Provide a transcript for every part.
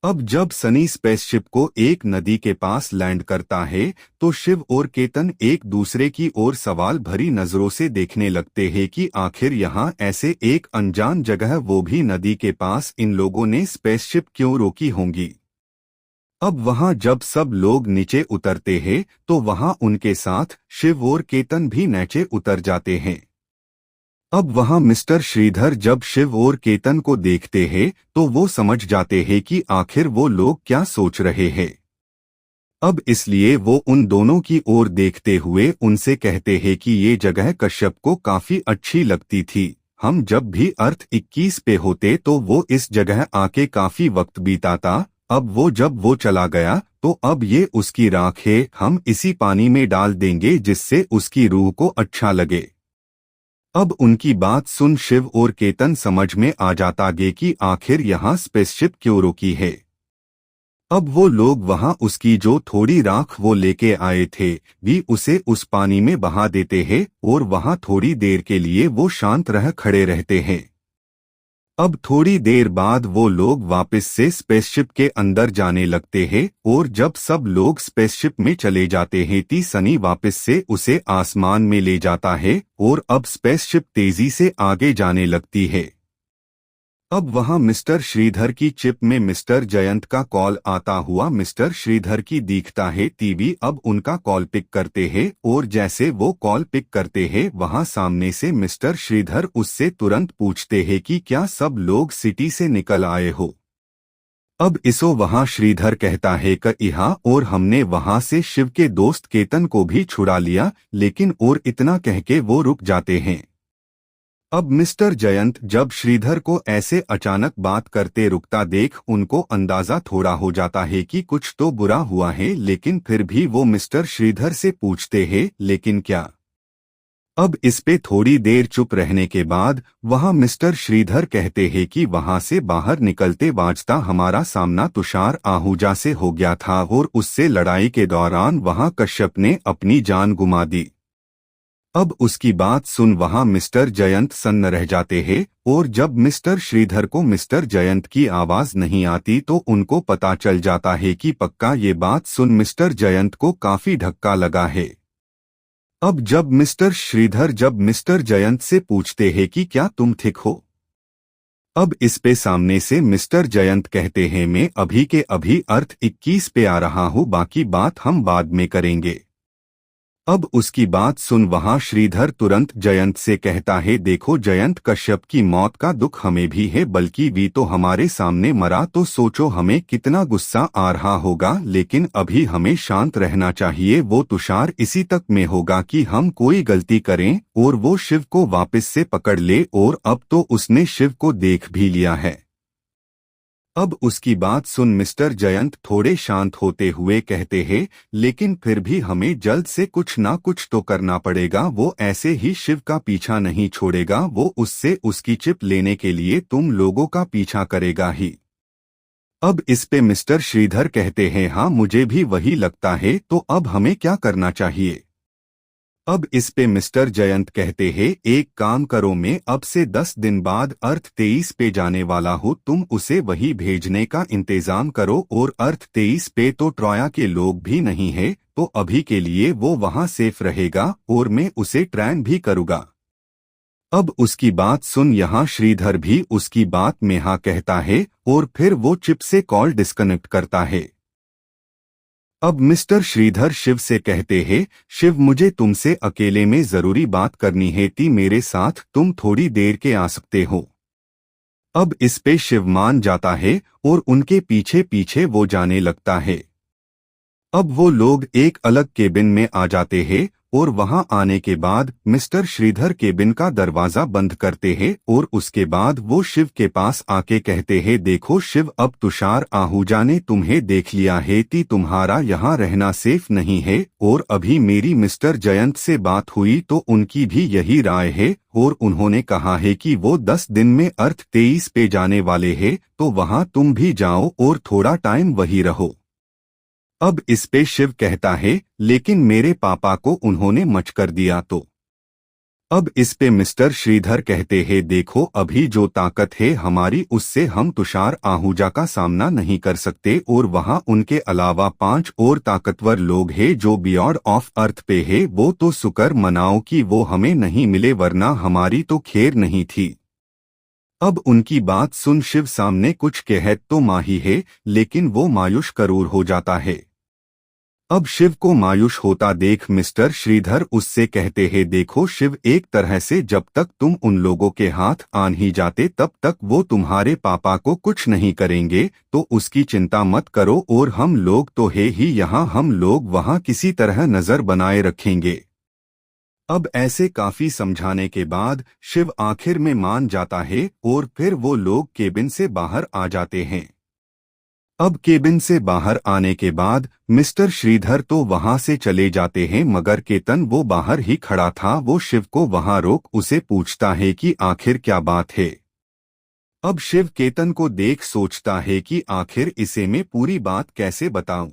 अब जब सनी स्पेसशिप को एक नदी के पास लैंड करता है तो शिव और केतन एक दूसरे की ओर सवाल भरी नजरों से देखने लगते हैं कि आखिर यहाँ ऐसे एक अनजान जगह, वो भी नदी के पास, इन लोगों ने स्पेसशिप क्यों रोकी होंगी। अब वहाँ जब सब लोग नीचे उतरते हैं तो वहाँ उनके साथ शिव और केतन भी नीचे उतर जाते हैं। अब वहाँ मिस्टर श्रीधर जब शिव और केतन को देखते हैं तो वो समझ जाते हैं कि आखिर वो लोग क्या सोच रहे हैं। अब इसलिए वो उन दोनों की ओर देखते हुए उनसे कहते हैं कि ये जगह कश्यप को काफी अच्छी लगती थी। हम जब भी अर्थ 21 पे होते तो वो इस जगह आके काफी वक्त बीताता। अब जब वो चला गया तो अब ये उसकी राख है, हम इसी पानी में डाल देंगे जिससे उसकी रूह को अच्छा लगे। अब उनकी बात सुन शिव और केतन समझ में आ जाता गे कि आखिर यहाँ स्पेसशिप क्यों रोकी है। अब वो लोग वहाँ उसकी जो थोड़ी राख वो लेके आए थे भी उसे उस पानी में बहा देते हैं और वहाँ थोड़ी देर के लिए वो शांत रह खड़े रहते हैं। अब थोड़ी देर बाद वो लोग वापस से स्पेसशिप के अंदर जाने लगते हैं और जब सब लोग स्पेसशिप में चले जाते हैं ती सनी वापस से उसे आसमान में ले जाता है और अब स्पेसशिप तेजी से आगे जाने लगती है। अब वहाँ मिस्टर श्रीधर की चिप में मिस्टर जयंत का कॉल आता हुआ मिस्टर श्रीधर की दिखता है टीवी। अब उनका कॉल पिक करते हैं और जैसे वो कॉल पिक करते हैं वहाँ सामने से मिस्टर श्रीधर उससे तुरंत पूछते हैं कि क्या सब लोग सिटी से निकल आए हो। अब इसो वहाँ श्रीधर कहता है कि यहाँ और हमने वहाँ से शिव के दोस्त केतन को भी छुड़ा लिया, लेकिन और इतना कह के वो रुक जाते हैं। अब मिस्टर जयंत जब श्रीधर को ऐसे अचानक बात करते रुकता देख उनको अंदाजा थोड़ा हो जाता है कि कुछ तो बुरा हुआ है, लेकिन फिर भी वो मिस्टर श्रीधर से पूछते हैं लेकिन क्या। अब इस पे थोड़ी देर चुप रहने के बाद वहाँ मिस्टर श्रीधर कहते हैं कि वहाँ से बाहर निकलते वाजता हमारा सामना तुषार आहूजा से हो गया था और उससे लड़ाई के दौरान वहाँ कश्यप ने अपनी जान गुमा दी। अब उसकी बात सुन वहाँ मिस्टर जयंत सन्न रह जाते हैं और जब मिस्टर श्रीधर को मिस्टर जयंत की आवाज नहीं आती तो उनको पता चल जाता है कि पक्का ये बात सुन मिस्टर जयंत को काफी धक्का लगा है। अब जब मिस्टर जयंत से पूछते हैं कि क्या तुम ठीक हो। अब इस पे सामने से मिस्टर जयंत कहते हैं मैं अभी के अभी अर्थ 21 पे आ रहा हूँ, बाकी बात हम बाद में करेंगे। अब उसकी बात सुन वहाँ श्रीधर तुरंत जयंत से कहता है देखो जयंत, कश्यप की मौत का दुख हमें भी है, बल्कि भी तो हमारे सामने मरा तो सोचो हमें कितना गुस्सा आ रहा होगा, लेकिन अभी हमें शांत रहना चाहिए। वो तुषार इसी तक में होगा कि हम कोई गलती करें और वो शिव को वापस से पकड़ ले, और अब तो उसने शिव को देख भी लिया है। अब उसकी बात सुन मिस्टर जयंत थोड़े शांत होते हुए कहते हैं लेकिन फिर भी हमें जल्द से कुछ ना कुछ तो करना पड़ेगा। वो ऐसे ही शिव का पीछा नहीं छोड़ेगा, वो उससे उसकी चिप लेने के लिए तुम लोगों का पीछा करेगा ही। अब इस पे मिस्टर श्रीधर कहते हैं हाँ मुझे भी वही लगता है, तो अब हमें क्या करना चाहिए। अब इस पे मिस्टर जयंत कहते हैं एक काम करो, मैं अब से 10 दिन बाद अर्थ 23 पे जाने वाला हूँ, तुम उसे वही भेजने का इंतजाम करो। और अर्थ 23 पे तो ट्रोया के लोग भी नहीं है, तो अभी के लिए वो वहाँ सेफ रहेगा और मैं उसे ट्रेन भी करूँगा। अब उसकी बात सुन यहाँ श्रीधर भी उसकी बात में हाँ कहता है और फिर वो चिप से कॉल डिस्कनेक्ट करता है। अब मिस्टर श्रीधर शिव से कहते हैं शिव, मुझे तुमसे अकेले में जरूरी बात करनी है ती, मेरे साथ तुम थोड़ी देर के आ सकते हो। अब इस पे शिव मान जाता है और उनके पीछे पीछे वो जाने लगता है। अब वो लोग एक अलग केबिन में आ जाते हैं और वहां आने के बाद मिस्टर श्रीधर केबिन का दरवाजा बंद करते हैं और उसके बाद वो शिव के पास आके कहते हैं देखो शिव, अब तुषार आहूजा ने तुम्हें देख लिया है कि तुम्हारा यहाँ रहना सेफ नहीं है, और अभी मेरी मिस्टर जयंत से बात हुई तो उनकी भी यही राय है और उन्होंने कहा है कि वो 10 दिन में अर्थ 23 पे जाने वाले हैं, तो वहाँ तुम भी जाओ और थोड़ा टाइम वही रहो। अब इस पे शिव कहता है लेकिन मेरे पापा को उन्होंने मच कर दिया तो। अब इस पे मिस्टर श्रीधर कहते हैं, देखो अभी जो ताकत है हमारी उससे हम तुषार आहूजा का सामना नहीं कर सकते, और वहाँ उनके अलावा 5 और ताकतवर लोग हैं जो बियॉन्ड ऑफ अर्थ पे है। वो तो शुक्र मनाओ कि वो हमें नहीं मिले, वरना हमारी तो खैर नहीं थी। अब उनकी बात सुन शिव सामने कुछ कहत तो माही है, लेकिन वो मायूस करूर हो जाता है। अब शिव को मायूस होता देख मिस्टर श्रीधर उससे कहते हैं, देखो शिव, एक तरह से जब तक तुम उन लोगों के हाथ आ नहीं जाते तब तक वो तुम्हारे पापा को कुछ नहीं करेंगे, तो उसकी चिंता मत करो, और हम लोग तो है ही यहाँ, हम लोग वहाँ किसी तरह नजर बनाए रखेंगे। अब ऐसे काफी समझाने के बाद शिव आखिर में मान जाता है, और फिर वो लोग केबिन से बाहर आ जाते हैं। अब केबिन से बाहर आने के बाद मिस्टर श्रीधर तो वहां से चले जाते हैं, मगर केतन वो बाहर ही खड़ा था। वो शिव को वहां रोक उसे पूछता है कि आखिर क्या बात है। अब शिव केतन को देख सोचता है कि आखिर इसे मैं पूरी बात कैसे बताऊं।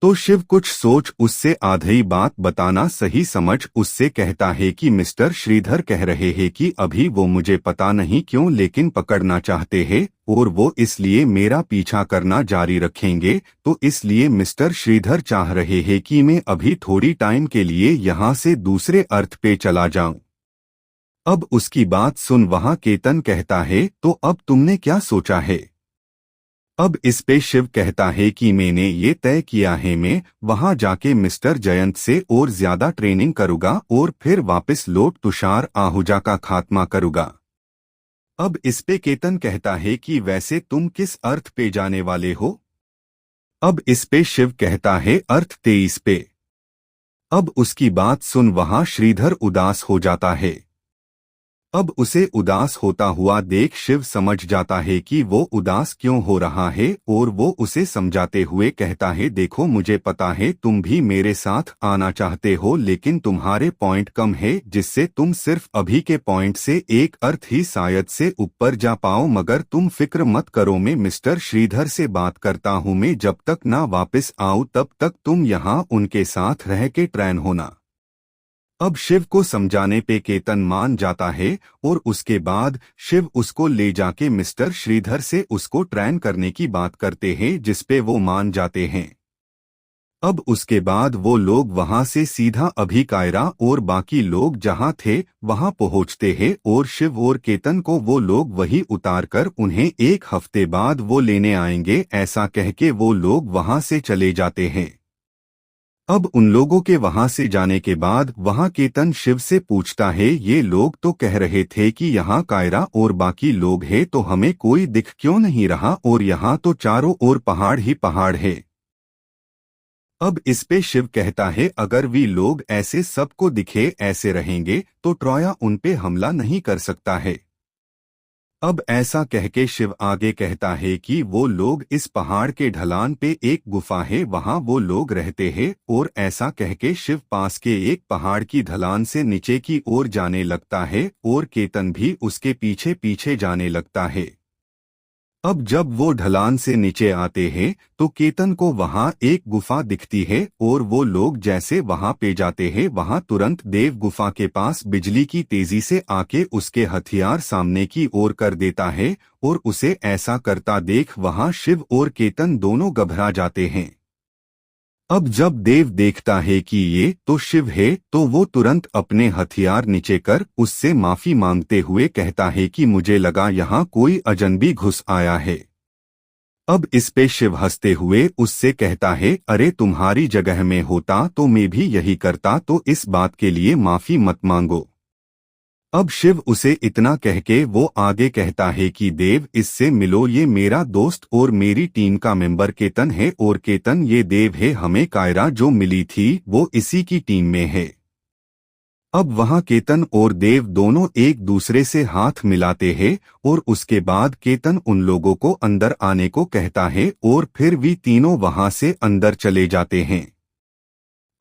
तो शिव कुछ सोच उससे आधी बात बताना सही समझ उससे कहता है कि मिस्टर श्रीधर कह रहे हैं कि अभी वो मुझे पता नहीं क्यों लेकिन पकड़ना चाहते हैं, और वो इसलिए मेरा पीछा करना जारी रखेंगे, तो इसलिए मिस्टर श्रीधर चाह रहे हैं कि मैं अभी थोड़ी टाइम के लिए यहाँ से दूसरे अर्थ पे चला जाऊं। अब उसकी बात सुन वहाँ केतन कहता है, तो अब तुमने क्या सोचा है। अब इस पे शिव कहता है कि मैंने ये तय किया है, मैं वहां जाके मिस्टर जयंत से और ज्यादा ट्रेनिंग करूंगा और फिर वापस लौट तुषार आहूजा का खात्मा करूंगा। अब इस पे केतन कहता है कि वैसे तुम किस अर्थ पे जाने वाले हो। अब इस पे शिव कहता है अर्थ 23 पे। अब उसकी बात सुन वहां श्रीधर उदास हो जाता है। अब उसे उदास होता हुआ देख शिव समझ जाता है कि वो उदास क्यों हो रहा है, और वो उसे समझाते हुए कहता है, देखो मुझे पता है तुम भी मेरे साथ आना चाहते हो, लेकिन तुम्हारे पॉइंट कम है जिससे तुम सिर्फ अभी के पॉइंट से एक अर्थ ही शायद से ऊपर जा पाओ, मगर तुम फिक्र मत करो, मैं मिस्टर श्रीधर से बात करता हूँ, मैं जब तक ना वापस आऊँ तब तक तुम यहाँ उनके साथ रह के ट्रेन होना। अब शिव को समझाने पे केतन मान जाता है, और उसके बाद शिव उसको ले जाके मिस्टर श्रीधर से उसको ट्रेन करने की बात करते हैं, जिसपे वो मान जाते हैं। अब उसके बाद वो लोग वहां से सीधा अभी कायरा और बाकी लोग जहां थे वहां पहुंचते हैं, और शिव और केतन को वो लोग वही उतार कर उन्हें 1 हफ्ते बाद वो लेने आएंगे, ऐसा कह के वो लोग वहां से चले जाते हैं। अब उन लोगों के वहां से जाने के बाद वहां केतन शिव से पूछता है, ये लोग तो कह रहे थे कि यहाँ कायरा और बाकी लोग हैं, तो हमें कोई दिख क्यों नहीं रहा, और यहाँ तो चारों ओर पहाड़ ही पहाड़ है। अब इस पे शिव कहता है, अगर वे लोग ऐसे सबको दिखे ऐसे रहेंगे तो ट्रोया उन पे हमला नहीं कर सकता है। अब ऐसा कह के शिव आगे कहता है कि वो लोग इस पहाड़ के ढलान पे एक गुफा है वहां वो लोग रहते हैं, और ऐसा कह के शिव पास के एक पहाड़ की ढलान से नीचे की ओर जाने लगता है, और केतन भी उसके पीछे पीछे जाने लगता है। अब जब वो ढलान से नीचे आते हैं तो केतन को वहां एक गुफा दिखती है, और वो लोग जैसे वहां पे जाते हैं वहां तुरंत देव गुफा के पास बिजली की तेजी से आके उसके हथियार सामने की ओर कर देता है, और उसे ऐसा करता देख वहां शिव और केतन दोनों घबरा जाते हैं। अब जब देव देखता है कि ये तो शिव है, तो वो तुरंत अपने हथियार नीचे कर उससे माफी मांगते हुए कहता है कि मुझे लगा यहाँ कोई अजनबी घुस आया है। अब इस पे शिव हंसते हुए उससे कहता है, अरे तुम्हारी जगह में होता तो मैं भी यही करता, तो इस बात के लिए माफी मत मांगो। अब शिव उसे इतना कह के वो आगे कहता है कि देव इससे मिलो, ये मेरा दोस्त और मेरी टीम का मेंबर केतन है, और केतन ये देव है, हमें कायरा जो मिली थी वो इसी की टीम में है। अब वहां केतन और देव दोनों एक दूसरे से हाथ मिलाते हैं, और उसके बाद केतन उन लोगों को अंदर आने को कहता है, और फिर वे तीनों वहां से अंदर चले जाते हैं।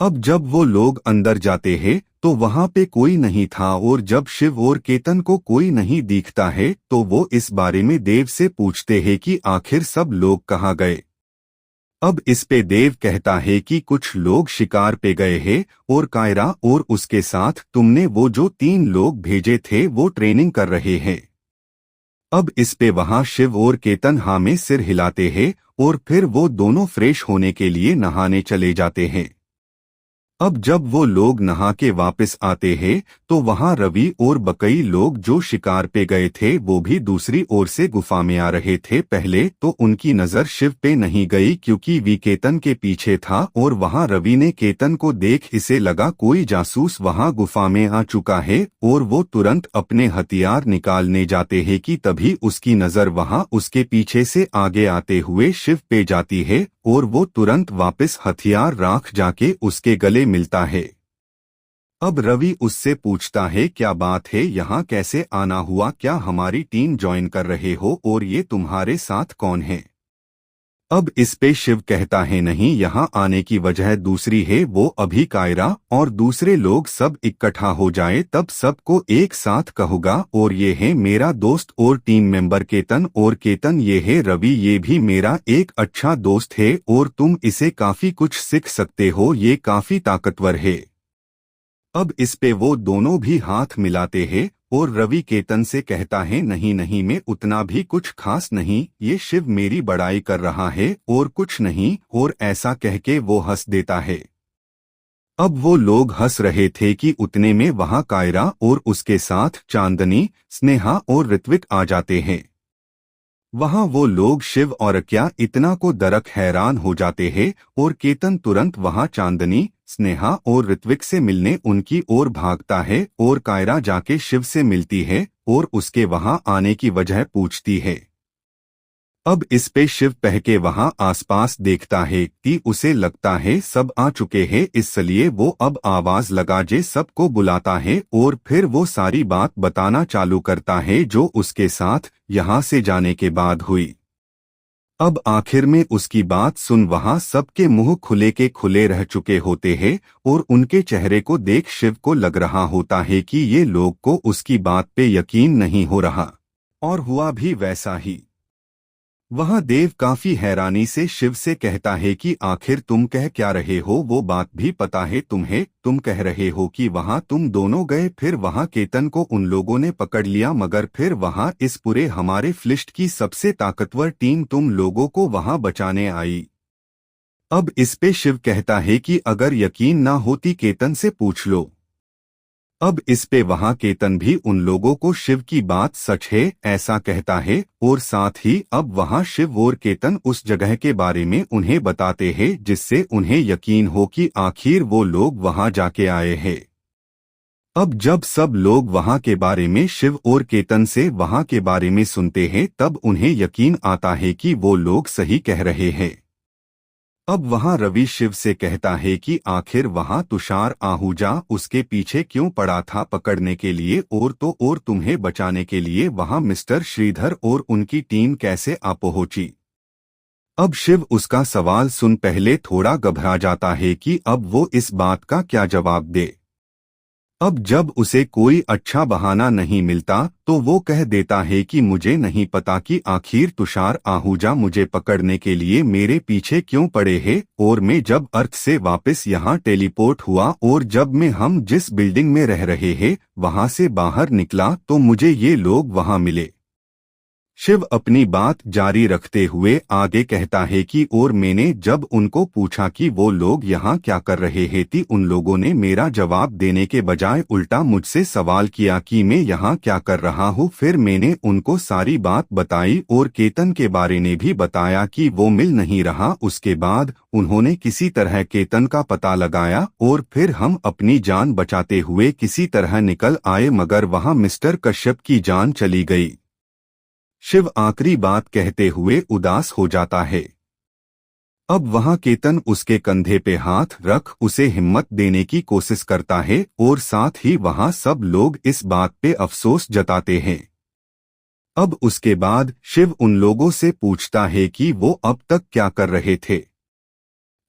अब जब वो लोग अंदर जाते हैं तो वहां पे कोई नहीं था, और जब शिव और केतन को कोई नहीं दिखता है तो वो इस बारे में देव से पूछते हैं कि आखिर सब लोग कहाँ गए। अब इस पे देव कहता है कि कुछ लोग शिकार पे गए हैं और कायरा और उसके साथ तुमने वो जो 3 लोग भेजे थे वो ट्रेनिंग कर रहे हैं। अब इस पे वहां शिव और केतन हाँ में सिर हिलाते हैं और फिर वो दोनों फ्रेश होने के लिए नहाने चले जाते हैं। अब जब वो लोग नहा के वापस आते हैं तो वहां रवि और बकई लोग जो शिकार पे गए थे वो भी दूसरी ओर से गुफा में आ रहे थे। पहले तो उनकी नजर शिव पे नहीं गई क्योंकि वी केतन के पीछे था और वहां रवि ने केतन को देख इसे लगा कोई जासूस वहां गुफा में आ चुका है और वो तुरंत अपने हथियार निकालने जाते हैं कि तभी उसकी नजर वहां उसके पीछे से आगे आते हुए शिव पे जाती है और वो तुरंत वापस हथियार राख जाके उसके गले मिलता है। अब रवि उससे पूछता है क्या बात है, यहाँ कैसे आना हुआ, क्या हमारी टीम ज्वाइन कर रहे हो और ये तुम्हारे साथ कौन है? अब इस पे शिव कहता है नहीं, यहाँ आने की वजह दूसरी है, वो अभी कायरा और दूसरे लोग सब इकट्ठा हो जाए तब सबको एक साथ कहूँगा और ये है मेरा दोस्त और टीम मेंबर केतन और केतन ये है रवि, ये भी मेरा एक अच्छा दोस्त है और तुम इसे काफी कुछ सीख सकते हो, ये काफी ताकतवर है। अब इस पे वो दोनों भी हाथ मिलाते हैं और रवि केतन से कहता है नहीं नहीं मैं उतना भी कुछ खास नहीं, ये शिव मेरी बड़ाई कर रहा है और कुछ नहीं, और ऐसा कह के वो हंस देता है। अब वो लोग हंस रहे थे कि उतने में वहां कायरा और उसके साथ चांदनी, स्नेहा और ऋत्विक आ जाते हैं। वहां वो लोग शिव और क्या इतना को दरक हैरान हो जाते हैं और केतन तुरंत वहां चांदनी, स्नेहा और ऋत्विक से मिलने उनकी ओर भागता है और कायरा जाके शिव से मिलती है और उसके वहां आने की वजह पूछती है। अब इस पे शिव पहके वहां आसपास देखता है कि उसे लगता है सब आ चुके हैं, इसलिए वो अब आवाज लगा जे सबको बुलाता है और फिर वो सारी बात बताना चालू करता है जो उसके साथ यहाँ से जाने के बाद हुई। अब आखिर में उसकी बात सुन वहां सबके मुंह खुले के खुले रह चुके होते हैं और उनके चेहरे को देख शिव को लग रहा होता है कि ये लोग को उसकी बात पे यकीन नहीं हो रहा, और हुआ भी वैसा ही। वहां देव काफी हैरानी से शिव से कहता है कि आखिर तुम कह क्या रहे हो, वो बात भी पता है तुम्हें, तुम कह रहे हो कि वहां तुम दोनों गए फिर वहां केतन को उन लोगों ने पकड़ लिया, मगर फिर वहां इस पूरे हमारे फ्लिस्ट की सबसे ताकतवर टीम तुम लोगों को वहां बचाने आई। अब इस पे शिव कहता है कि अगर यकीन ना होती केतन से पूछ लो। अब इस पे वहां केतन भी उन लोगों को शिव की बात सच है ऐसा कहता है और साथ ही अब वहां शिव और केतन उस जगह के बारे में उन्हें बताते हैं जिससे उन्हें यकीन हो कि आखिर वो लोग वहां जाके आए हैं। अब जब सब लोग वहां के बारे में शिव और केतन से वहां के बारे में सुनते हैं तब उन्हें यकीन आता है कि वो लोग सही कह रहे हैं। अब वहां रवि शिव से कहता है कि आखिर वहां तुषार आहूजा उसके पीछे क्यों पड़ा था पकड़ने के लिए, और तो और तुम्हें बचाने के लिए वहां मिस्टर श्रीधर और उनकी टीम कैसे आ पहुंची। अब शिव उसका सवाल सुन पहले थोड़ा घबरा जाता है कि अब वो इस बात का क्या जवाब दे। अब जब उसे कोई अच्छा बहाना नहीं मिलता तो वो कह देता है कि मुझे नहीं पता कि आखिर तुषार आहूजा मुझे पकड़ने के लिए मेरे पीछे क्यों पड़े हैं, और मैं जब अर्थ से वापस यहाँ टेलीपोर्ट हुआ और जब मैं हम जिस बिल्डिंग में रह रहे हैं वहां से बाहर निकला तो मुझे ये लोग वहां मिले। शिव अपनी बात जारी रखते हुए आगे कहता है कि और मैंने जब उनको पूछा कि वो लोग यहाँ क्या कर रहे हैं तो उन लोगों ने मेरा जवाब देने के बजाय उल्टा मुझसे सवाल किया कि मैं यहाँ क्या कर रहा हूँ। फिर मैंने उनको सारी बात बताई और केतन के बारे में भी बताया कि वो मिल नहीं रहा। उसके बाद उन्होंने किसी तरह केतन का पता लगाया और फिर हम अपनी जान बचाते हुए किसी तरह निकल आए, मगर वहाँ मिस्टर कश्यप की जान चली गई। शिव आखिरी बात कहते हुए उदास हो जाता है। अब वहां केतन उसके कंधे पे हाथ रख उसे हिम्मत देने की कोशिश करता है और साथ ही वहां सब लोग इस बात पे अफसोस जताते हैं। अब उसके बाद शिव उन लोगों से पूछता है कि वो अब तक क्या कर रहे थे।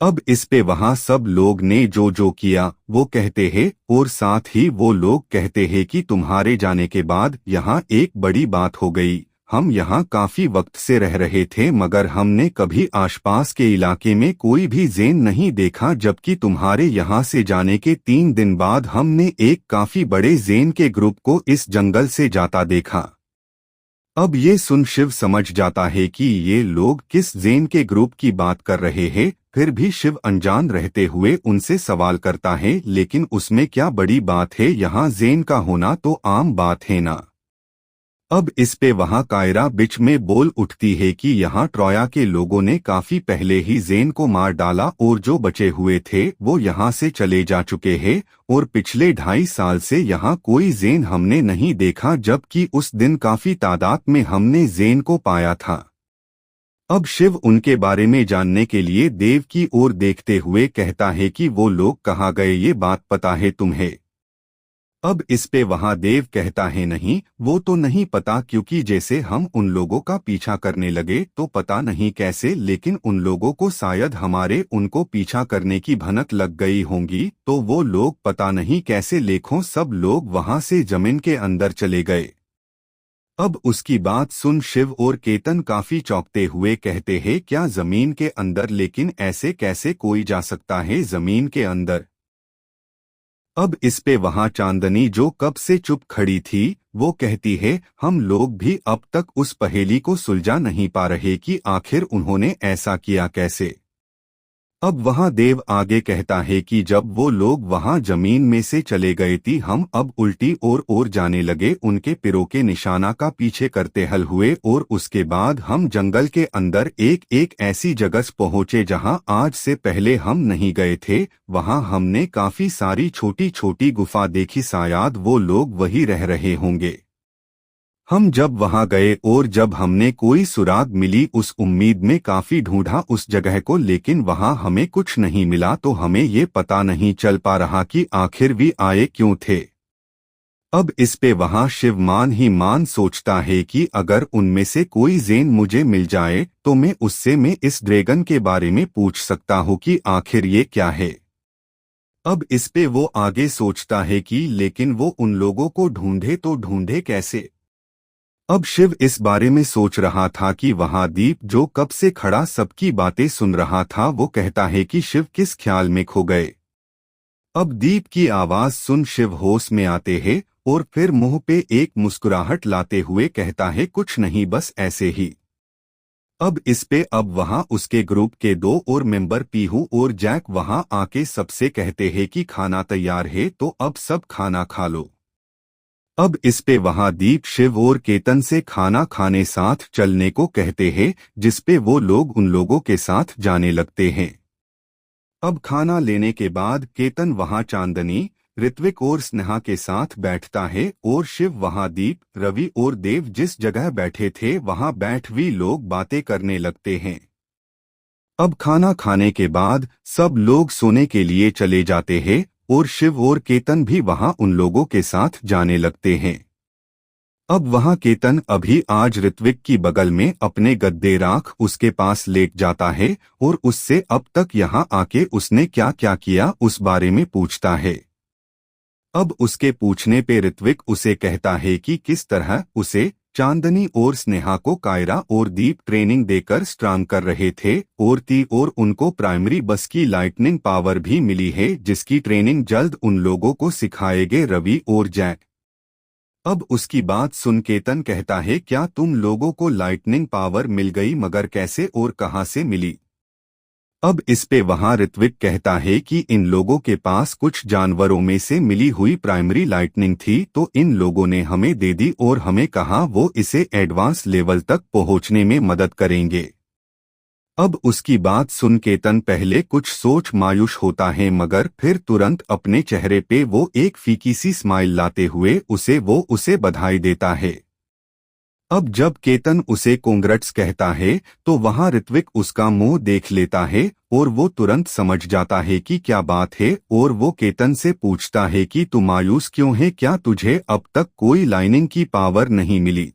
अब इस पे वहां सब लोग ने जो जो किया वो कहते हैं और साथ ही वो लोग कहते हैं कि तुम्हारे जाने के बाद यहाँ एक बड़ी बात हो गई। हम यहाँ काफी वक्त से रह रहे थे मगर हमने कभी आसपास के इलाके में कोई भी ज़ेन नहीं देखा, जबकि तुम्हारे यहाँ से जाने के 3 दिन बाद हमने एक काफी बड़े ज़ेन के ग्रुप को इस जंगल से जाता देखा। अब ये सुन शिव समझ जाता है कि ये लोग किस ज़ेन के ग्रुप की बात कर रहे हैं। फिर भी शिव अनजान रहते हुए उनसे सवाल करता है, लेकिन उसमें क्या बड़ी बात है, यहाँ ज़ेन का होना तो आम बात है ना। अब इस पे वहाँ कायरा बीच में बोल उठती है कि यहाँ ट्रोया के लोगों ने काफी पहले ही ज़ेन को मार डाला और जो बचे हुए थे वो यहाँ से चले जा चुके हैं और पिछले 2.5 साल से यहाँ कोई ज़ेन हमने नहीं देखा, जबकि उस दिन काफी तादाद में हमने ज़ेन को पाया था। अब शिव उनके बारे में जानने के लिए देव की ओर देखते हुए कहता है कि वो लोग कहाँ गए, ये बात पता है तुम्हें। अब इस पे वहाँ देव कहता है नहीं, वो तो नहीं पता, क्योंकि जैसे हम उन लोगों का पीछा करने लगे तो पता नहीं कैसे, लेकिन उन लोगों को शायद हमारे उनको पीछा करने की भनक लग गई होंगी, तो वो लोग पता नहीं कैसे लेखों सब लोग वहाँ से जमीन के अंदर चले गए। अब उसकी बात सुन शिव और केतन काफी चौंकते हुए कहते हैं, क्या जमीन के अंदर? लेकिन ऐसे कैसे कोई जा सकता है जमीन के अंदर? अब इस पे वहाँ चांदनी, जो कब से चुप खड़ी थी, वो कहती है, हम लोग भी अब तक उस पहेली को सुलझा नहीं पा रहे कि आखिर उन्होंने ऐसा किया कैसे। अब वहाँ देव आगे कहता है कि जब वो लोग वहाँ जमीन में से चले गए थी, हम अब उल्टी ओर जाने लगे, उनके पिरों के निशाना का पीछे करते हल हुए और उसके बाद हम जंगल के अंदर एक एक ऐसी जगह पहुँचे जहाँ आज से पहले हम नहीं गए थे। वहाँ हमने काफी सारी छोटी छोटी गुफा देखी, शायद वो लोग वही रह रहे होंगे। हम जब वहां गए और जब हमने कोई सुराग मिली उस उम्मीद में काफी ढूंढा उस जगह को, लेकिन वहां हमें कुछ नहीं मिला, तो हमें ये पता नहीं चल पा रहा कि आखिर भी आए क्यों थे। अब इस पे वहां शिव मान ही मान सोचता है कि अगर उनमें से कोई ज़ेन मुझे मिल जाए तो मैं उससे इस ड्रैगन के बारे में पूछ सकता हूँ कि आखिर ये क्या है। अब इस पे वो आगे सोचता है कि लेकिन वो उन लोगों को ढूंढे तो ढूंढे कैसे। अब शिव इस बारे में सोच रहा था कि वहां दीप, जो कब से खड़ा सबकी बातें सुन रहा था, वो कहता है कि शिव किस ख्याल में खो गए। अब दीप की आवाज सुन शिव होश में आते हैं और फिर मुंह पे एक मुस्कुराहट लाते हुए कहता है, कुछ नहीं, बस ऐसे ही। अब इस पे अब वहां उसके ग्रुप के 2 और मेंबर पीहू और जैक वहां आके सबसे कहते हैं कि खाना तैयार है, तो अब सब खाना खा लो। अब इस पे वहां दीप शिव और केतन से खाना खाने साथ चलने को कहते हैं, जिसपे वो लोग उन लोगों के साथ जाने लगते हैं। अब खाना लेने के बाद केतन वहां चांदनी, ऋत्विक और स्नेहा के साथ बैठता है और शिव वहां दीप, रवि और देव जिस जगह बैठे थे वहां बैठ भी लोग बातें करने लगते हैं। अब खाना खाने के बाद सब लोग सोने के लिए चले जाते हैं और शिव और केतन भी वहां उन लोगों के साथ जाने लगते हैं। अब वहां केतन अभी आज ऋत्विक की बगल में अपने गद्दे राख उसके पास लेट जाता है और उससे अब तक यहाँ आके उसने क्या क्या किया उस बारे में पूछता है। अब उसके पूछने पे ऋत्विक उसे कहता है कि किस तरह उसे, चांदनी और स्नेहा को कायरा और दीप ट्रेनिंग देकर स्ट्रांग कर रहे थे और उनको प्राइमरी बस की लाइटनिंग पावर भी मिली है, जिसकी ट्रेनिंग जल्द उन लोगों को सिखाएंगे रवि और जैक। अब उसकी बात सुन केतन कहता है, क्या तुम लोगों को लाइटनिंग पावर मिल गई, मगर कैसे और कहां से मिली। अब इस पे वहां ऋत्विक कहता है कि इन लोगों के पास कुछ जानवरों में से मिली हुई प्राइमरी लाइटनिंग थी, तो इन लोगों ने हमें दे दी और हमें कहा वो इसे एडवांस लेवल तक पहुंचने में मदद करेंगे। अब उसकी बात सुन केतन पहले कुछ सोच मायूस होता है, मगर फिर तुरंत अपने चेहरे पे वो एक फीकी सी स्माइल लाते हुए उसे बधाई देता है। अब जब केतन उसे कांग्रेट्स कहता है तो वहां ऋत्विक उसका मुंह देख लेता है और वो तुरंत समझ जाता है कि क्या बात है और वो केतन से पूछता है कि तू मायूस क्यों है, क्या तुझे अब तक कोई लाइनिंग की पावर नहीं मिली।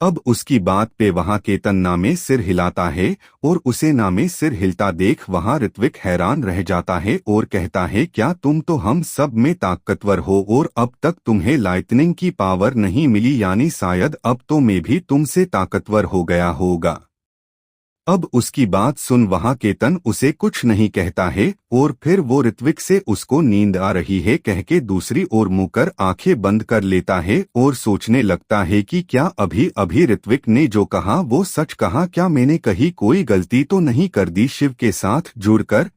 अब उसकी बात पे वहां केतन नामे सिर हिलाता है और उसे नामे सिर हिलता देख वहां ऋत्विक हैरान रह जाता है और कहता है, क्या तुम तो हम सब में ताकतवर हो और अब तक तुम्हें लाइटनिंग की पावर नहीं मिली, यानी शायद अब तो मैं भी तुमसे ताकतवर हो गया होगा। अब उसकी बात सुन वहां केतन उसे कुछ नहीं कहता है और फिर वो ऋत्विक से उसको नींद आ रही है कह के दूसरी ओर मुंह कर आंखें बंद कर लेता है और सोचने लगता है कि क्या अभी अभी ऋत्विक ने जो कहा वो सच कहा, क्या मैंने कहीं कोई गलती तो नहीं कर दी शिव के साथ जुड़कर।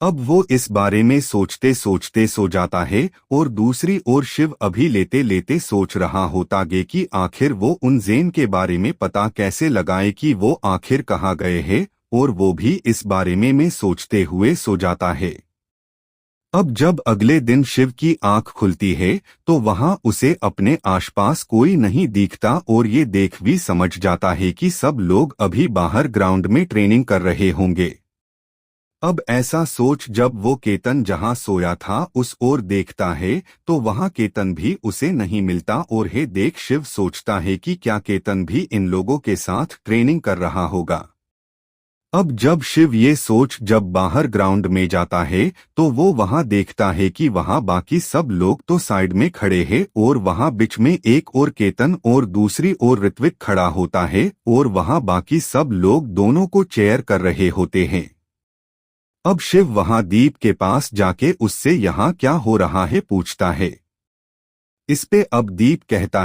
अब वो इस बारे में सोचते सोचते सो जाता है और दूसरी ओर शिव अभी लेते लेते सोच रहा होता गे कि आखिर वो उन ज़ेन के बारे में पता कैसे लगाए कि वो आखिर कहाँ गए हैं, और वो भी इस बारे में सोचते हुए सो जाता है। अब जब अगले दिन शिव की आंख खुलती है तो वहां उसे अपने आसपास कोई नहीं दिखता और ये देख भी समझ जाता है कि सब लोग अभी बाहर ग्राउंड में ट्रेनिंग कर रहे होंगे। अब ऐसा सोच जब वो केतन जहां सोया था उस ओर देखता है तो वहां केतन भी उसे नहीं मिलता और हे देख शिव सोचता है कि क्या केतन भी इन लोगों के साथ ट्रेनिंग कर रहा होगा। अब जब शिव ये सोच जब बाहर ग्राउंड में जाता है तो वो वहां देखता है कि वहां बाकी सब लोग तो साइड में खड़े हैं और वहां बीच में एक और केतन और दूसरी ओर ऋत्विक खड़ा होता है और वहां बाकी सब लोग दोनों को चेयर कर रहे होते हैं। अब शिव वहां दीप के पास जाके उससे यहाँ क्या हो रहा है पूछता है। इस पे अब दीप कहता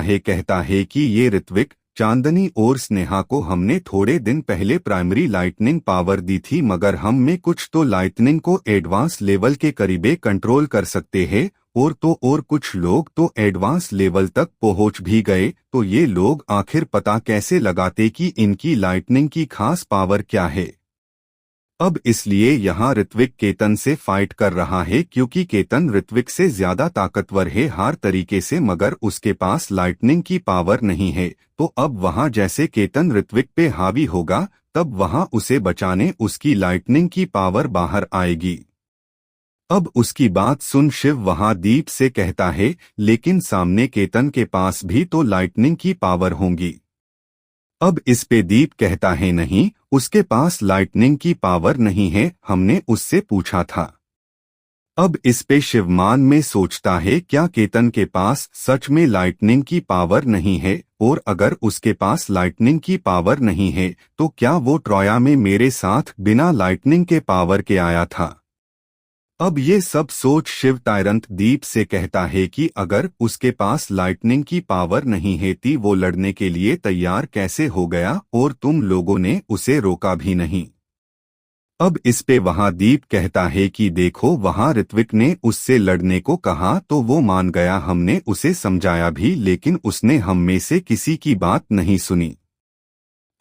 है कि ये ऋत्विक, चांदनी और स्नेहा को हमने थोड़े दिन पहले प्राइमरी लाइटनिंग पावर दी थी, मगर हम में कुछ तो लाइटनिंग को एडवांस लेवल के करीबे कंट्रोल कर सकते हैं और कुछ लोग तो एडवांस लेवल तक पहुंच भी गए, तो ये लोग आखिर पता कैसे लगाते कि इनकी लाइटनिंग की खास पावर क्या है। अब इसलिए यहाँ ऋत्विक केतन से फाइट कर रहा है क्योंकि केतन ऋत्विक से ज्यादा ताकतवर है हर तरीके से, मगर उसके पास लाइटनिंग की पावर नहीं है। तो अब वहाँ जैसे केतन ऋत्विक पे हावी होगा तब वहाँ उसे बचाने उसकी लाइटनिंग की पावर बाहर आएगी। अब उसकी बात सुन शिव वहाँ दीप से कहता है, लेकिन सामने केतन के पास भी तो लाइटनिंग की पावर होंगी। अब इस पे दीप कहता है, नहीं, उसके पास लाइटनिंग की पावर नहीं है, हमने उससे पूछा था। अब इस पे शिवमान में सोचता है, क्या केतन के पास सच में लाइटनिंग की पावर नहीं है, और अगर उसके पास लाइटनिंग की पावर नहीं है तो क्या वो ट्रॉया में मेरे साथ बिना लाइटनिंग के पावर के आया था। अब ये सब सोच शिव टायरंट दीप से कहता है कि अगर उसके पास लाइटनिंग की पावर नहीं है तो वो लड़ने के लिए तैयार कैसे हो गया और तुम लोगों ने उसे रोका भी नहीं। अब इस पे वहां दीप कहता है कि देखो, वहां ऋत्विक ने उससे लड़ने को कहा तो वो मान गया, हमने उसे समझाया भी लेकिन उसने हम में से किसी की बात नहीं सुनी।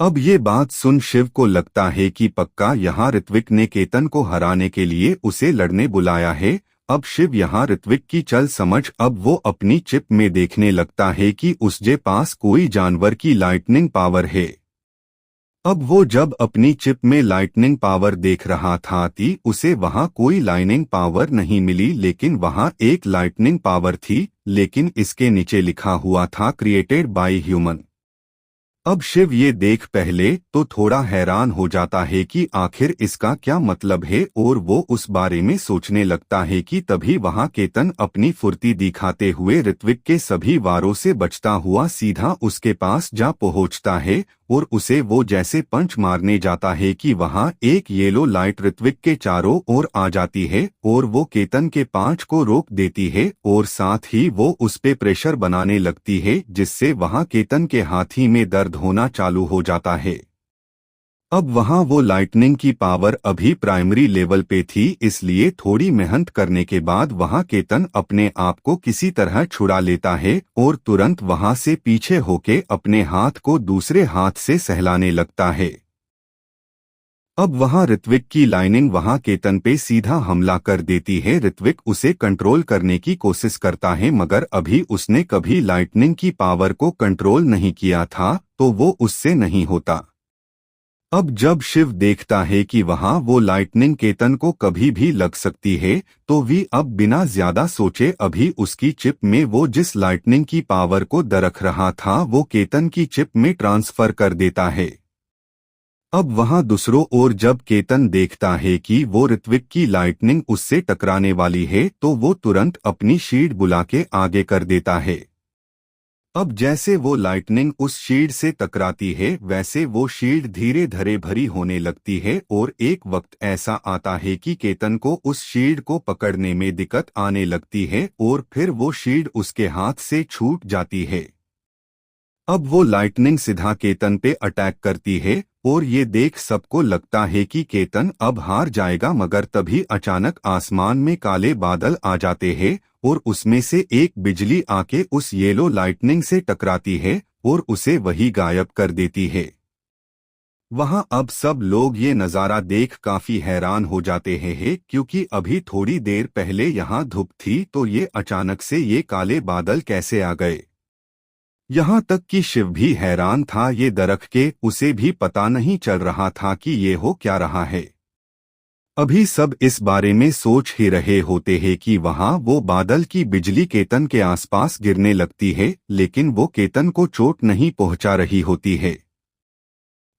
अब ये बात सुन शिव को लगता है कि पक्का यहाँ ऋत्विक ने केतन को हराने के लिए उसे लड़ने बुलाया है। अब शिव यहाँ ऋत्विक की चल समझ अब वो अपनी चिप में देखने लगता है कि उसके पास कोई जानवर की लाइटनिंग पावर है। अब वो जब अपनी चिप में लाइटनिंग पावर देख रहा था कि उसे वहाँ कोई लाइटनिंग पावर नहीं मिली, लेकिन वहाँ एक लाइटनिंग पावर थी, लेकिन इसके नीचे लिखा हुआ था क्रिएटेड बाय ह्यूमन। अब शिव ये देख पहले तो थोड़ा हैरान हो जाता है कि आखिर इसका क्या मतलब है और वो उस बारे में सोचने लगता है कि तभी वहां केतन अपनी फुर्ती दिखाते हुए ऋत्विक के सभी वारों से बचता हुआ सीधा उसके पास जा पहुंचता है और उसे वो जैसे पंच मारने जाता है कि वहां एक येलो लाइट ऋत्विक के चारों ओर आ जाती है और वो केतन के पांच को रोक देती है और साथ ही वो उस पे प्रेशर बनाने लगती है, जिससे वहां केतन के हाथी में दर्द होना चालू हो जाता है। अब वहां वो लाइटनिंग की पावर अभी प्राइमरी लेवल पे थी, इसलिए थोड़ी मेहनत करने के बाद वहां केतन अपने आप को किसी तरह छुड़ा लेता है और तुरंत वहां से पीछे होके अपने हाथ को दूसरे हाथ से सहलाने लगता है। अब वहां ऋत्विक की लाइनिंग वहां केतन पे सीधा हमला कर देती है। ऋत्विक उसे कंट्रोल करने की कोशिश करता है, मगर अभी उसने कभी लाइटनिंग की पावर को कंट्रोल नहीं किया था तो वो उससे नहीं होता। अब जब शिव देखता है कि वहां वो लाइटनिंग केतन को कभी भी लग सकती है, तो वी अब बिना ज्यादा सोचे अभी उसकी चिप में वो जिस लाइटनिंग की पावर को दरख रहा था वो केतन की चिप में ट्रांसफर कर देता है। अब वहां दूसरों ओर जब केतन देखता है कि वो ऋत्विक की लाइटनिंग उससे टकराने वाली है, तो वो तुरंत अपनी शील्ड बुला के आगे कर देता है। अब जैसे वो लाइटनिंग उस शील्ड से टकराती है, वैसे वो शील्ड धीरे धीरे भरी होने लगती है और एक वक्त ऐसा आता है कि केतन को उस शील्ड को पकड़ने में दिक्कत आने लगती है और फिर वो शील्ड उसके हाथ से छूट जाती है। अब वो लाइटनिंग सीधा केतन पे अटैक करती है और ये देख सबको लगता है कि केतन अब हार जाएगा, मगर तभी अचानक आसमान में काले बादल आ जाते हैं और उसमें से एक बिजली आके उस येलो लाइटनिंग से टकराती है और उसे वही गायब कर देती है। वहां अब सब लोग ये नज़ारा देख काफी हैरान हो जाते हैं, क्योंकि अभी थोड़ी देर पहले यहाँ धूप थी, तो ये अचानक से ये काले बादल कैसे आ गए। यहाँ तक कि शिव भी हैरान था, ये दरख के उसे भी पता नहीं चल रहा था कि ये हो क्या रहा है। अभी सब इस बारे में सोच ही रहे होते हैं कि वहां वो बादल की बिजली केतन के आसपास गिरने लगती है, लेकिन वो केतन को चोट नहीं पहुंचा रही होती है।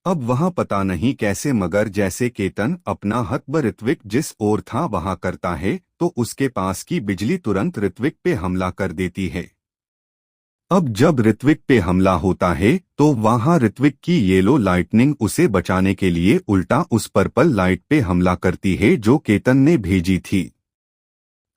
अब वहां पता नहीं कैसे, मगर जैसे केतन अपना हथब ऋत्विक जिस ओर था वहां करता है, तो उसके पास की बिजली तुरंत ऋत्विक पे हमला कर देती है। अब जब ऋत्विक पे हमला होता है, तो वहां ऋत्विक की येलो लाइटनिंग उसे बचाने के लिए उल्टा उस पर्पल लाइट पे हमला करती है जो केतन ने भेजी थी।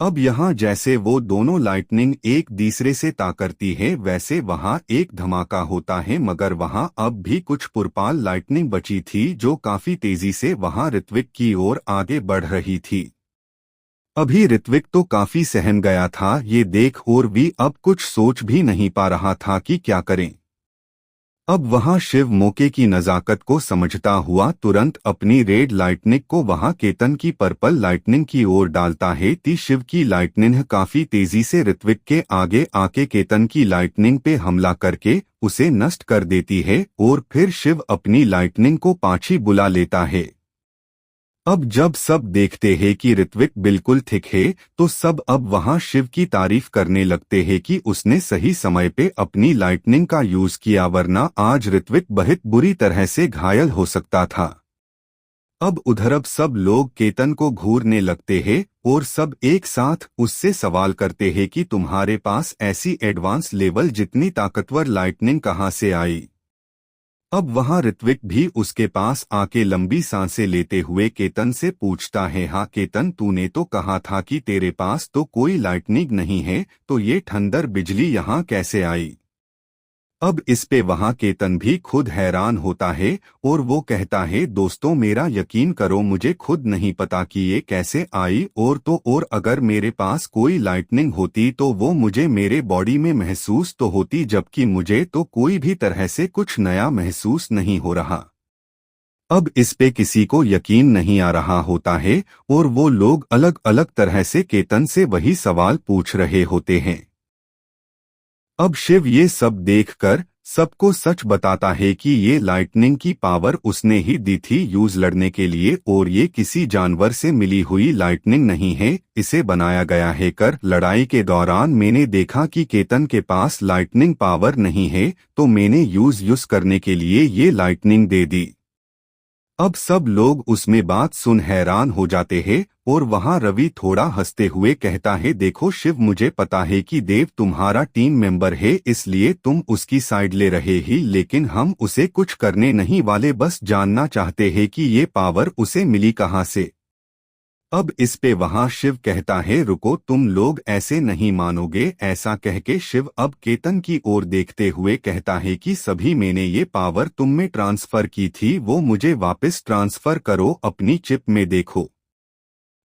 अब यहाँ जैसे वो दोनों लाइटनिंग एक दूसरे से ताकरती है, वैसे वहां एक धमाका होता है, मगर वहां अब भी कुछ पुरपाल लाइटनिंग बची थी जो काफी तेजी से वहां ऋत्विक की ओर आगे बढ़ रही थी। अभी ऋत्विक तो काफी सहम गया था ये देख, और भी अब कुछ सोच भी नहीं पा रहा था कि क्या करें। अब वहां शिव मौके की नजाकत को समझता हुआ तुरंत अपनी रेड लाइटनिंग को वहां केतन की पर्पल लाइटनिंग की ओर डालता है। ती शिव की लाइटनिंग काफी तेजी से ऋत्विक के आगे आके केतन की लाइटनिंग पे हमला करके उसे नष्ट कर देती है और फिर शिव अपनी लाइटनिंग को पाछी बुला लेता है। अब जब सब देखते हैं कि ऋत्विक बिल्कुल ठीक है, तो सब अब वहां शिव की तारीफ करने लगते हैं कि उसने सही समय पे अपनी लाइटनिंग का यूज किया, वरना आज ऋत्विक बहुत बुरी तरह से घायल हो सकता था। अब उधर अब सब लोग केतन को घूरने लगते हैं और सब एक साथ उससे सवाल करते हैं कि तुम्हारे पास ऐसी एडवांस लेवल जितनी ताकतवर लाइटनिंग कहाँ से आई। अब वहां ऋत्विक भी उसके पास आके लंबी सांसें लेते हुए केतन से पूछता है, हाँ केतन, तूने तो कहा था कि तेरे पास तो कोई लाइटनिंग नहीं है, तो ये ठंडर बिजली यहाँ कैसे आई। अब इस पे वहां केतन भी खुद हैरान होता है और वो कहता है, दोस्तों मेरा यकीन करो, मुझे खुद नहीं पता कि ये कैसे आई, और अगर मेरे पास कोई लाइटनिंग होती तो वो मुझे मेरे बॉडी में महसूस तो होती, जबकि मुझे तो कोई भी तरह से कुछ नया महसूस नहीं हो रहा। अब इस पे किसी को यकीन नहीं आ रहा होता है और वो लोग अलग अलग तरह से केतन से वही सवाल पूछ रहे होते हैं। अब शिव ये सब देखकर सबको सच बताता है कि ये लाइटनिंग की पावर उसने ही दी थी यूज लड़ने के लिए, और ये किसी जानवर से मिली हुई लाइटनिंग नहीं है, इसे बनाया गया है कर लड़ाई के दौरान मैंने देखा कि केतन के पास लाइटनिंग पावर नहीं है, तो मैंने यूज करने के लिए ये लाइटनिंग दे दी। अब सब लोग उसमें बात सुन हैरान हो जाते हैं और वहां रवि थोड़ा हंसते हुए कहता है, देखो शिव, मुझे पता है कि देव तुम्हारा टीम मेंबर है, इसलिए तुम उसकी साइड ले रहे ही, लेकिन हम उसे कुछ करने नहीं वाले, बस जानना चाहते हैं कि ये पावर उसे मिली कहाँ से। अब इस पे वहां शिव कहता है, रुको, तुम लोग ऐसे नहीं मानोगे। ऐसा कह के शिव अब केतन की ओर देखते हुए कहता है कि सभी मैंने ये पावर तुम में ट्रांसफर की थी, वो मुझे वापस ट्रांसफर करो, अपनी चिप में देखो।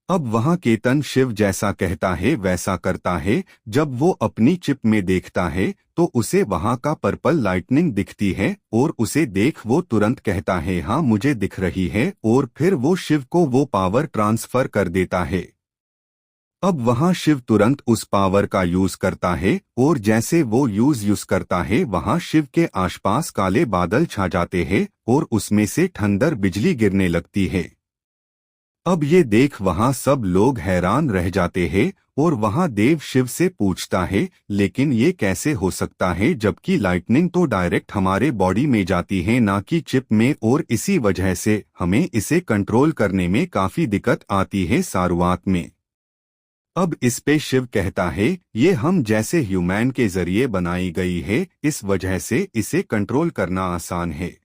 अब वहां केतन शिव जैसा कहता है वैसा करता है। जब वो अपनी चिप में देखता है तो उसे वहां का पर्पल लाइटनिंग दिखती है और उसे देख वो तुरंत कहता है, हाँ मुझे दिख रही है, और फिर वो शिव को वो पावर ट्रांसफर कर देता है। अब वहां शिव तुरंत उस पावर का यूज करता है और जैसे वो यूज करता है वहां शिव के आसपास काले बादल छा जाते हैं और उसमें से ठंडर बिजली गिरने लगती है। अब ये देख वहां सब लोग हैरान रह जाते हैं और वहां देव शिव से पूछता है, लेकिन ये कैसे हो सकता है जबकि लाइटनिंग तो डायरेक्ट हमारे बॉडी में जाती है ना कि चिप में, और इसी वजह से हमें इसे कंट्रोल करने में काफी दिक्कत आती है शुरुआत में। अब इस पे शिव कहता है ये हम जैसे ह्यूमन के जरिए बनाई गई है, इस वजह से इसे कंट्रोल करना आसान है।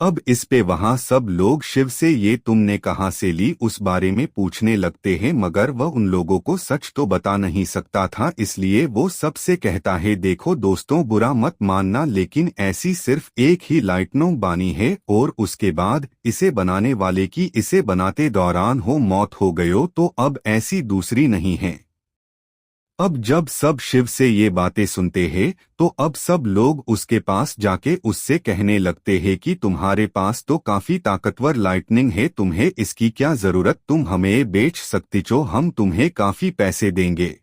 अब इस पे वहां सब लोग शिव से ये तुमने कहां से ली उस बारे में पूछने लगते हैं, मगर वह उन लोगों को सच तो बता नहीं सकता था, इसलिए वो सबसे कहता है देखो दोस्तों बुरा मत मानना, लेकिन ऐसी सिर्फ एक ही लाइटनिंग बानी है और उसके बाद इसे बनाने वाले की इसे बनाते दौरान हो मौत हो गयो, तो अब ऐसी दूसरी नहीं है। अब जब सब शिव से ये बातें सुनते हैं तो अब सब लोग उसके पास जाके उससे कहने लगते हैं कि तुम्हारे पास तो काफी ताकतवर लाइटनिंग है, तुम्हें इसकी क्या जरूरत, तुम हमें बेच सकती हो, हम तुम्हें काफी पैसे देंगे।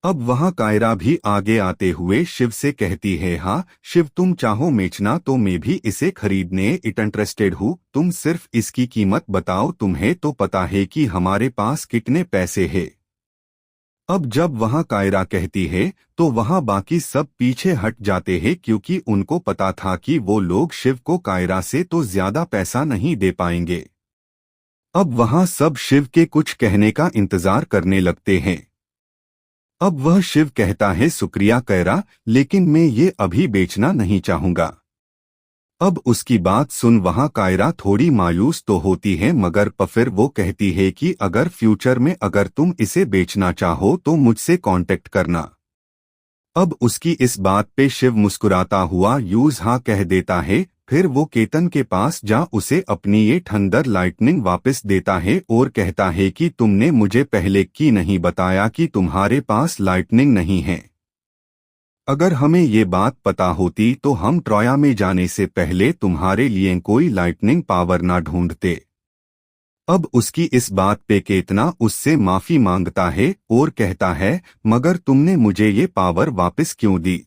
अब वहां कायरा भी आगे आते हुए शिव से कहती है हाँ शिव तुम चाहो बेचना तो मैं भी इसे खरीदने इंटरेस्टेड हूँ, तुम सिर्फ इसकी कीमत बताओ, तुम्हें तो पता है कि हमारे पास कितने पैसे हैं। अब जब वहां कायरा कहती है तो वहां बाकी सब पीछे हट जाते हैं, क्योंकि उनको पता था कि वो लोग शिव को कायरा से तो ज्यादा पैसा नहीं दे पाएंगे। अब वहां सब शिव के कुछ कहने का इंतजार करने लगते हैं। अब वह शिव कहता है शुक्रिया कायरा, लेकिन मैं ये अभी बेचना नहीं चाहूंगा। अब उसकी बात सुन वहां कायरा थोड़ी मायूस तो होती है, मगर फिर वो कहती है कि अगर फ्यूचर में अगर तुम इसे बेचना चाहो तो मुझसे कांटेक्ट करना। अब उसकी इस बात पे शिव मुस्कुराता हुआ हाँ कह देता है, फिर वो केतन के पास जा उसे अपनी ये ठंडर लाइटनिंग वापस देता है और कहता है कि तुमने मुझे पहले क्यों नहीं बताया कि तुम्हारे पास लाइटनिंग नहीं है। अगर हमें ये बात पता होती तो हम ट्रॉया में जाने से पहले तुम्हारे लिए कोई लाइटनिंग पावर ना ढूंढते। अब उसकी इस बात पे केतना उससे माफी मांगता है और कहता है मगर तुमने मुझे ये पावर वापस क्यों दी।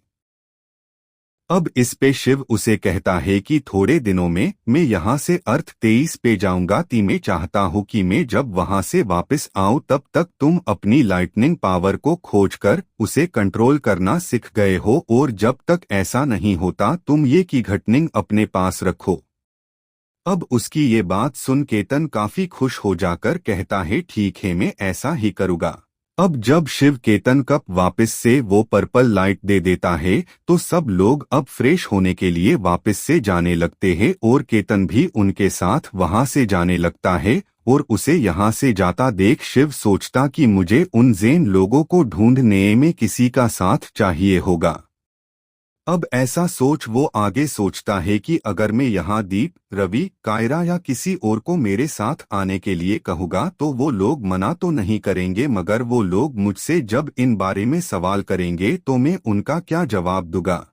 अब इस पे शिव उसे कहता है कि थोड़े दिनों में मैं यहाँ से अर्थ 23 पे जाऊंगा, मैं चाहता हूँ कि मैं जब वहाँ से वापस आऊँ तब तक तुम अपनी लाइटनिंग पावर को खोजकर उसे कंट्रोल करना सीख गए हो, और जब तक ऐसा नहीं होता तुम ये की घटनिंग अपने पास रखो। अब उसकी ये बात सुन केतन काफी खुश हो जाकर कहता है ठीक है मैं ऐसा ही करूँगा। अब जब शिव केतन कप वापस से वो पर्पल लाइट दे देता है तो सब लोग अब फ्रेश होने के लिए वापस से जाने लगते हैं और केतन भी उनके साथ वहां से जाने लगता है, और उसे यहाँ से जाता देख शिव सोचता कि मुझे उन ज़ेन लोगों को ढूंढने में किसी का साथ चाहिए होगा। अब ऐसा सोच वो आगे सोचता है कि अगर मैं यहाँ दीप, रवि, कायरा या किसी और को मेरे साथ आने के लिए कहूँगा तो वो लोग मना तो नहीं करेंगे, मगर वो लोग मुझसे जब इन बारे में सवाल करेंगे तो मैं उनका क्या जवाब दूंगा।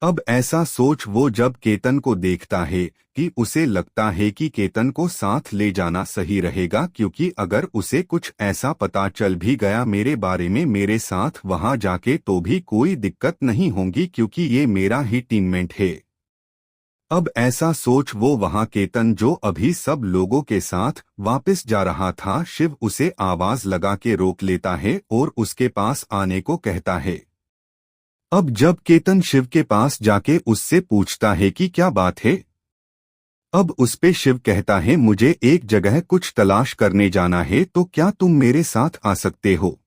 अब ऐसा सोच वो जब केतन को देखता है कि उसे लगता है कि केतन को साथ ले जाना सही रहेगा, क्योंकि अगर उसे कुछ ऐसा पता चल भी गया मेरे बारे में मेरे साथ वहां जाके तो भी कोई दिक्कत नहीं होगी, क्योंकि ये मेरा ही टीममेट है। अब ऐसा सोच वो वहां केतन जो अभी सब लोगों के साथ वापस जा रहा था, शिव उसे आवाज लगा के रोक लेता है और उसके पास आने को कहता है। अब जब केतन शिव के पास जाके उससे पूछता है कि क्या बात है, अब उस पे शिव कहता है मुझे एक जगह कुछ तलाश करने जाना है, तो क्या तुम मेरे साथ आ सकते हो।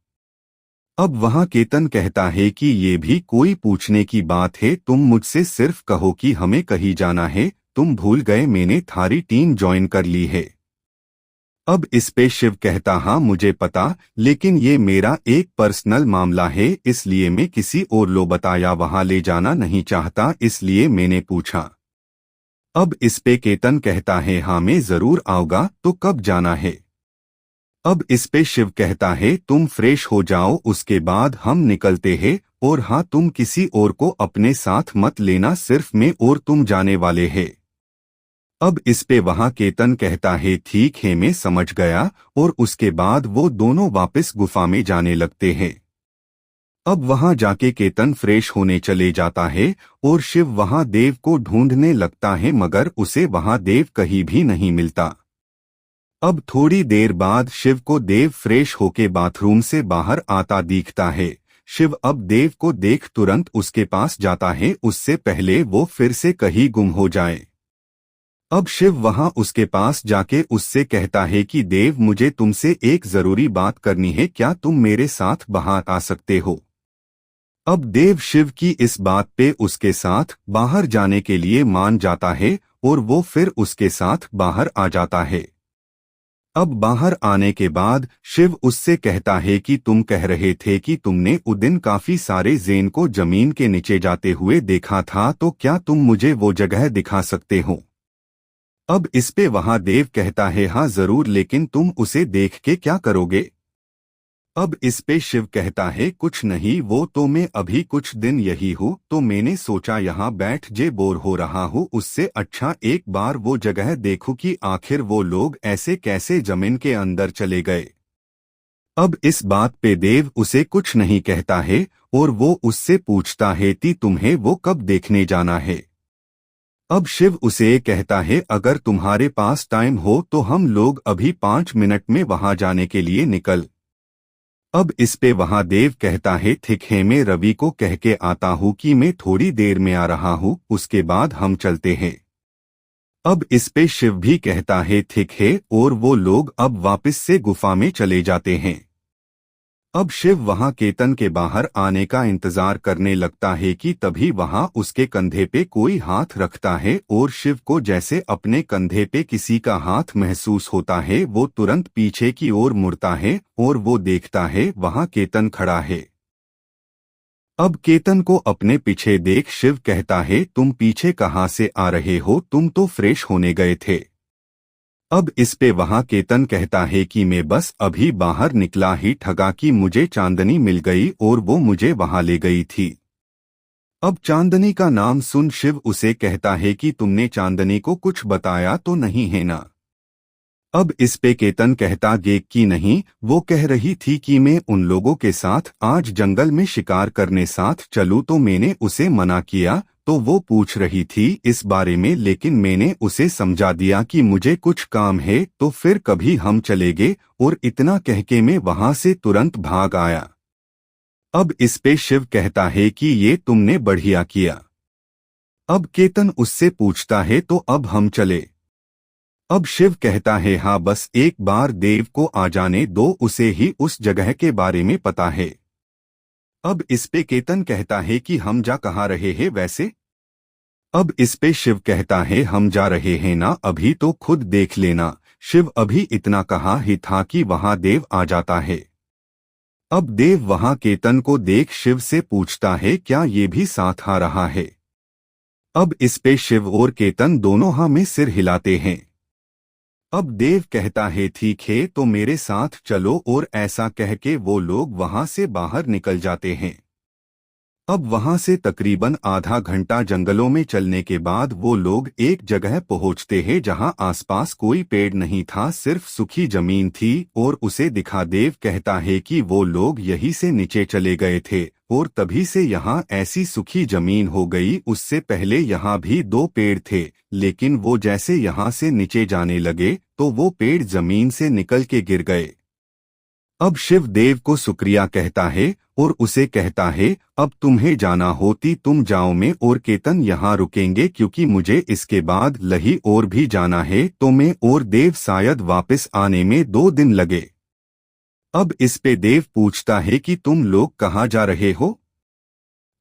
अब वहां केतन कहता है कि ये भी कोई पूछने की बात है, तुम मुझसे सिर्फ कहो कि हमें कहीं जाना है, तुम भूल गए मैंने थारी टीम ज्वाइन कर ली है। अब इस पे शिव कहता हाँ मुझे पता, लेकिन ये मेरा एक पर्सनल मामला है, इसलिए मैं किसी और लो बताया वहां ले जाना नहीं चाहता, इसलिए मैंने पूछा। अब इस पे केतन कहता है हाँ मैं जरूर आऊंगा, तो कब जाना है। अब इस पे शिव कहता है तुम फ्रेश हो जाओ उसके बाद हम निकलते हैं, और हाँ तुम किसी और को अपने साथ मत लेना, सिर्फ मैं और तुम जाने वाले हैं। अब इस पे वहां केतन कहता है ठीक है मैं समझ गया, और उसके बाद वो दोनों वापस गुफा में जाने लगते हैं। अब वहां जाके केतन फ्रेश होने चले जाता है और शिव वहां देव को ढूंढने लगता है, मगर उसे वहां देव कहीं भी नहीं मिलता। अब थोड़ी देर बाद शिव को देव फ्रेश होके बाथरूम से बाहर आता दिखता है। शिव अब देव को देख तुरंत उसके पास जाता है, उससे पहले वो फिर से कहीं गुम हो जाए। अब शिव वहां उसके पास जाके उससे कहता है कि देव मुझे तुमसे एक जरूरी बात करनी है, क्या तुम मेरे साथ बाहर आ सकते हो? अब देव शिव की इस बात पे उसके साथ बाहर जाने के लिए मान जाता है और वो फिर उसके साथ बाहर आ जाता है। अब बाहर आने के बाद शिव उससे कहता है कि तुम कह रहे थे कि तुमने उस दिन काफी सारे ज़ेन को जमीन के नीचे जाते हुए देखा था, तो क्या तुम मुझे वो जगह दिखा सकते हो? अब इस पे वहां देव कहता है हाँ जरूर, लेकिन तुम उसे देख के क्या करोगे? अब इस पे शिव कहता है कुछ नहीं, वो तो मैं अभी कुछ दिन यही हूँ, तो मैंने सोचा यहाँ बैठ जे बोर हो रहा हूँ, उससे अच्छा एक बार वो जगह देखूं कि आखिर वो लोग ऐसे कैसे जमीन के अंदर चले गए। अब इस बात पे देव उसे कुछ नहीं कहता है और वो उससे पूछता है कि तुम्हें वो कब देखने जाना है? अब शिव उसे कहता है अगर तुम्हारे पास टाइम हो तो हम लोग अभी 5 मिनट में वहां जाने के लिए निकल। अब इस पे वहां देव कहता है ठीक है, मैं रवि को कह के आता हूँ कि मैं थोड़ी देर में आ रहा हूँ, उसके बाद हम चलते हैं। अब इस पे शिव भी कहता है ठीक है, और वो लोग अब वापस से गुफा में चले जाते हैं। अब शिव वहां केतन के बाहर आने का इंतजार करने लगता है कि तभी वहां उसके कंधे पे कोई हाथ रखता है और शिव को जैसे अपने कंधे पे किसी का हाथ महसूस होता है। वो तुरंत पीछे की ओर मुड़ता है और वो देखता है वहां केतन खड़ा है। अब केतन को अपने पीछे देख शिव कहता है तुम पीछे कहाँ से आ रहे हो, तुम तो फ्रेश होने गए थे। अब इस पे वहां केतन कहता है कि मैं बस अभी बाहर निकला ही ठगा कि मुझे चांदनी मिल गई और वो मुझे वहां ले गई थी। अब चांदनी का नाम सुन शिव उसे कहता है कि तुमने चांदनी को कुछ बताया तो नहीं है ना? अब इस पे केतन कहता गे कि नहीं, वो कह रही थी कि मैं उन लोगों के साथ आज जंगल में शिकार करने साथ चलूं, तो मैंने उसे मना किया, तो वो पूछ रही थी इस बारे में, लेकिन मैंने उसे समझा दिया कि मुझे कुछ काम है तो फिर कभी हम चलेंगे, और इतना कह के मैं वहां से तुरंत भाग आया। अब इस पे शिव कहता है कि ये तुमने बढ़िया किया। अब केतन उससे पूछता है तो अब हम चले? अब शिव कहता है हाँ, बस एक बार देव को आ जाने दो, उसे ही उस जगह के बारे में पता है। अब इस पे केतन कहता है कि हम जा कहाँ रहे हैं वैसे? अब इस पे शिव कहता है हम जा रहे हैं ना, अभी तो खुद देख लेना। शिव अभी इतना कहा ही था कि वहां देव आ जाता है। अब देव वहां केतन को देख शिव से पूछता है क्या ये भी साथ आ रहा है? अब इस पे शिव और केतन दोनों हाँ में सिर हिलाते हैं। अब देव कहता है ठीक है, तो मेरे साथ चलो, और ऐसा कह के वो लोग वहां से बाहर निकल जाते हैं। अब वहां से तकरीबन आधा घंटा जंगलों में चलने के बाद वो लोग एक जगह पहुंचते हैं जहां आसपास कोई पेड़ नहीं था, सिर्फ सूखी जमीन थी, और उसे दिखा देव कहता है कि वो लोग यहीं से नीचे चले गए थे और तभी से यहाँ ऐसी सूखी जमीन हो गई। उससे पहले यहाँ भी 2 पेड़ थे, लेकिन वो जैसे यहाँ से नीचे जाने लगे तो वो पेड़ जमीन से निकल के गिर गए। अब शिव देव को शुक्रिया कहता है और उसे कहता है अब तुम्हें जाना होती तुम जाओ, मैं और केतन यहाँ रुकेंगे क्योंकि मुझे इसके बाद लही और भी जाना है, तो मैं और देव शायद वापस आने में 2 दिन लगे। अब इस पे देव पूछता है कि तुम लोग कहाँ जा रहे हो?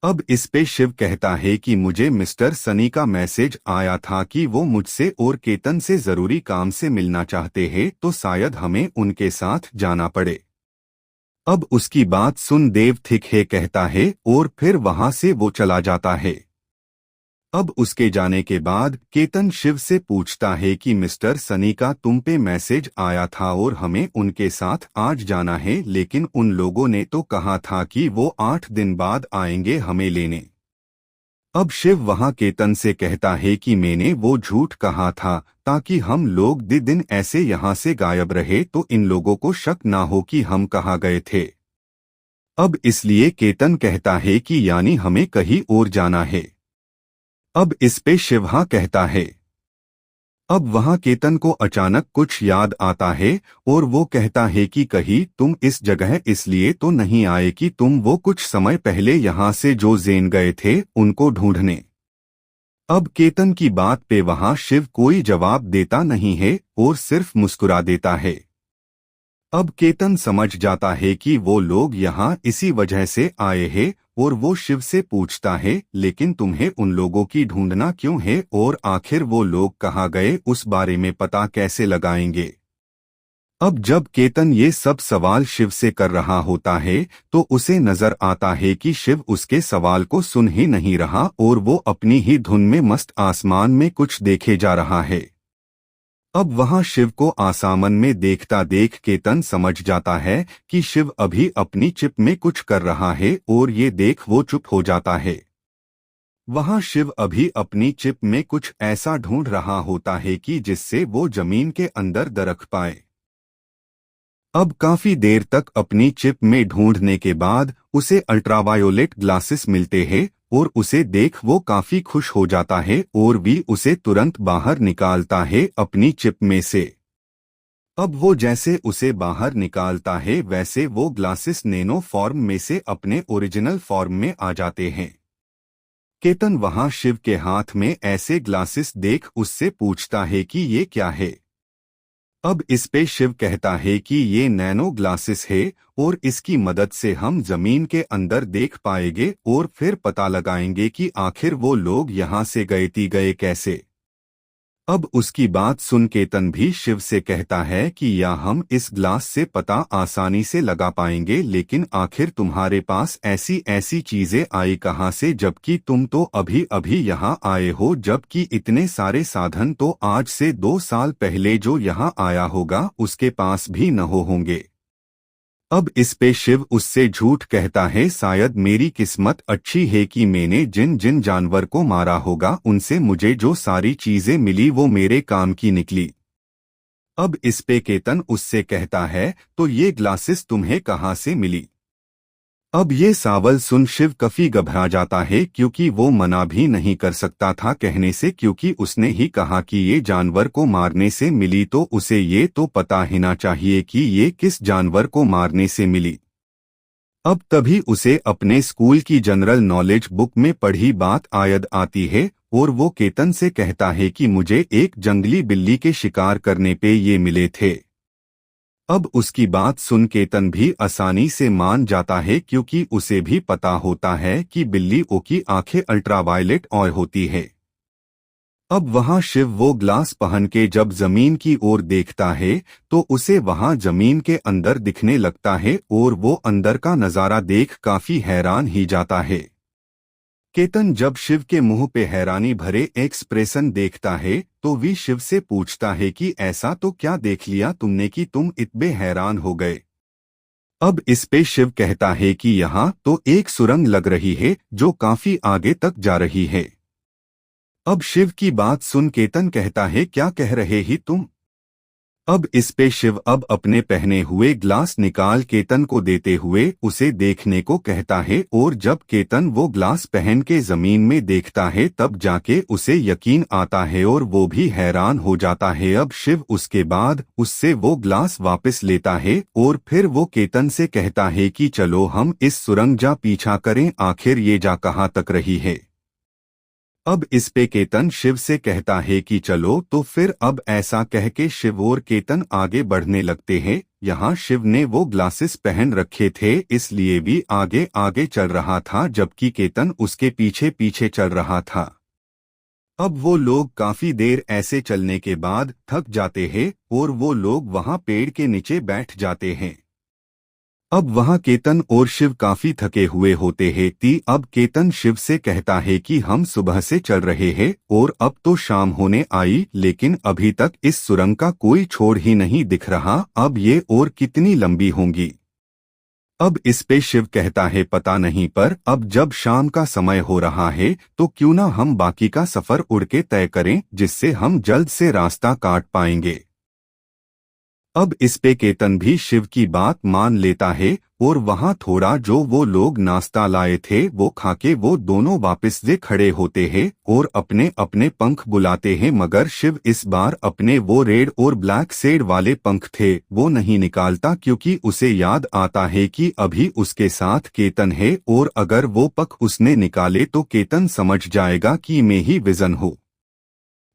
अब इस पे शिव कहता है कि मुझे मिस्टर सनी का मैसेज आया था कि वो मुझसे और केतन से जरूरी काम से मिलना चाहते हैं, तो शायद हमें उनके साथ जाना पड़े। अब उसकी बात सुन देव ठीक है कहता है और फिर वहां से वो चला जाता है। अब उसके जाने के बाद केतन शिव से पूछता है कि मिस्टर सनी का तुम पे मैसेज आया था और हमें उनके साथ आज जाना है, लेकिन उन लोगों ने तो कहा था कि वो 8 दिन बाद आएंगे हमें लेने। अब शिव वहां केतन से कहता है कि मैंने वो झूठ कहा था ताकि हम लोग दिन ऐसे यहाँ से गायब रहे तो इन लोगों को शक ना हो कि हम कहाँ गए थे। अब इसलिए केतन कहता है कि यानी हमें कहीं और जाना है। अब इस पे शिव हाँ कहता है। अब वहां केतन को अचानक कुछ याद आता है और वो कहता है कि कहीं तुम इस जगह इसलिए तो नहीं आए कि तुम वो कुछ समय पहले यहाँ से जो ज़ेन गए थे उनको ढूंढने। अब केतन की बात पे वहां शिव कोई जवाब देता नहीं है और सिर्फ मुस्कुरा देता है। अब केतन समझ जाता है कि वो लोग यहाँ इसी वजह से आए हैं और वो शिव से पूछता है लेकिन तुम्हें उन लोगों की ढूंढना क्यों है और आखिर वो लोग कहाँ गए उस बारे में पता कैसे लगाएंगे। अब जब केतन ये सब सवाल शिव से कर रहा होता है तो उसे नजर आता है कि शिव उसके सवाल को सुन ही नहीं रहा और वो अपनी ही धुन में मस्त आसमान में कुछ देखे जा रहा है। अब वहां शिव को आसमान में देखता देख केतन समझ जाता है कि शिव अभी अपनी चिप में कुछ कर रहा है और ये देख वो चुप हो जाता है। वहां शिव अभी अपनी चिप में कुछ ऐसा ढूंढ रहा होता है कि जिससे वो जमीन के अंदर दरख पाए। अब काफी देर तक अपनी चिप में ढूंढने के बाद उसे अल्ट्रावायोलेट ग्लासेस मिलते हैं और उसे देख वो काफी खुश हो जाता है और भी उसे तुरंत बाहर निकालता है अपनी चिप में से। अब वो जैसे उसे बाहर निकालता है वैसे वो ग्लासेस नैनो फॉर्म में से अपने ओरिजिनल फॉर्म में आ जाते हैं। केतन वहां शिव के हाथ में ऐसे ग्लासेस देख उससे पूछता है कि ये क्या है। अब इस पे शिव कहता है कि ये नैनो ग्लासेस है और इसकी मदद से हम जमीन के अंदर देख पाएंगे और फिर पता लगाएंगे कि आखिर वो लोग यहाँ से गए कैसे। अब उसकी बात सुन केतन भी शिव से कहता है कि या हम इस ग्लास से पता आसानी से लगा पाएंगे लेकिन आखिर तुम्हारे पास ऐसी ऐसी चीजें आई कहाँ से जबकि तुम तो अभी अभी यहाँ आए हो जबकि इतने सारे साधन तो आज से 2 साल पहले जो यहाँ आया होगा उसके पास भी न होंगे। अब इस पे शिव उससे झूठ कहता है शायद मेरी किस्मत अच्छी है कि मैंने जिन जिन जानवर को मारा होगा उनसे मुझे जो सारी चीजें मिली वो मेरे काम की निकली। अब इस पे केतन उससे कहता है तो ये ग्लासेस तुम्हें कहाँ से मिली। अब ये सवाल सुन शिव काफी घबरा जाता है क्योंकि वो मना भी नहीं कर सकता था कहने से क्योंकि उसने ही कहा कि ये जानवर को मारने से मिली तो उसे ये तो पता होना चाहिए कि ये किस जानवर को मारने से मिली। अब तभी उसे अपने स्कूल की जनरल नॉलेज बुक में पढ़ी बात याद आती है और वो केतन से कहता है कि मुझे एक जंगली बिल्ली के शिकार करने पे ये मिले थे। अब उसकी बात सुन केतन भी आसानी से मान जाता है क्योंकि उसे भी पता होता है कि बिल्लियों की आंखें अल्ट्रावायलेट और होती है। अब वहां शिव वो ग्लास पहन के जब जमीन की ओर देखता है तो उसे वहां जमीन के अंदर दिखने लगता है और वो अंदर का नजारा देख काफी हैरान ही जाता है। केतन जब शिव के मुंह पे हैरानी भरे एक्सप्रेशन देखता है तो भी शिव से पूछता है कि ऐसा तो क्या देख लिया तुमने कि तुम इतने हैरान हो गए। अब इस पे शिव कहता है कि यहाँ तो एक सुरंग लग रही है जो काफी आगे तक जा रही है। अब शिव की बात सुन केतन कहता है क्या कह रहे ही तुम। अब इस पे शिव अब अपने पहने हुए ग्लास निकाल केतन को देते हुए उसे देखने को कहता है और जब केतन वो ग्लास पहन के जमीन में देखता है तब जाके उसे यकीन आता है और वो भी हैरान हो जाता है। अब शिव उसके बाद उससे वो ग्लास वापस लेता है और फिर वो केतन से कहता है कि चलो हम इस सुरंग जा पीछा करें आखिर ये जा कहाँ तक रही है। अब इस पे केतन शिव से कहता है कि चलो तो फिर अब ऐसा कह के शिव और केतन आगे बढ़ने लगते हैं। यहाँ शिव ने वो ग्लासेस पहन रखे थे इसलिए भी आगे आगे चल रहा था जबकि केतन उसके पीछे पीछे चल रहा था। अब वो लोग काफी देर ऐसे चलने के बाद थक जाते हैं और वो लोग वहाँ पेड़ के नीचे बैठ जाते हैं। अब वहाँ केतन और शिव काफी थके हुए होते हैं। अब केतन शिव से कहता है कि हम सुबह से चल रहे हैं और अब तो शाम होने आई लेकिन अभी तक इस सुरंग का कोई छोर ही नहीं दिख रहा। अब ये और कितनी लंबी होंगी। अब इस पे शिव कहता है पता नहीं, पर अब जब शाम का समय हो रहा है तो क्यों ना हम बाकी का सफर उड़ के तय करें, जिससे हम जल्द से रास्ता काट पाएंगे। अब इस पे केतन भी शिव की बात मान लेता है और वहां थोड़ा जो वो लोग नाश्ता लाए थे वो खाके वो दोनों वापस से खड़े होते हैं और अपने अपने पंख बुलाते हैं, मगर शिव इस बार अपने वो रेड और ब्लैक शेड वाले पंख थे वो नहीं निकालता, क्योंकि उसे याद आता है कि अभी उसके साथ केतन है और अगर वो पंख उसने निकाले तो केतन समझ जाएगा कि मैं ही विजन हूँ।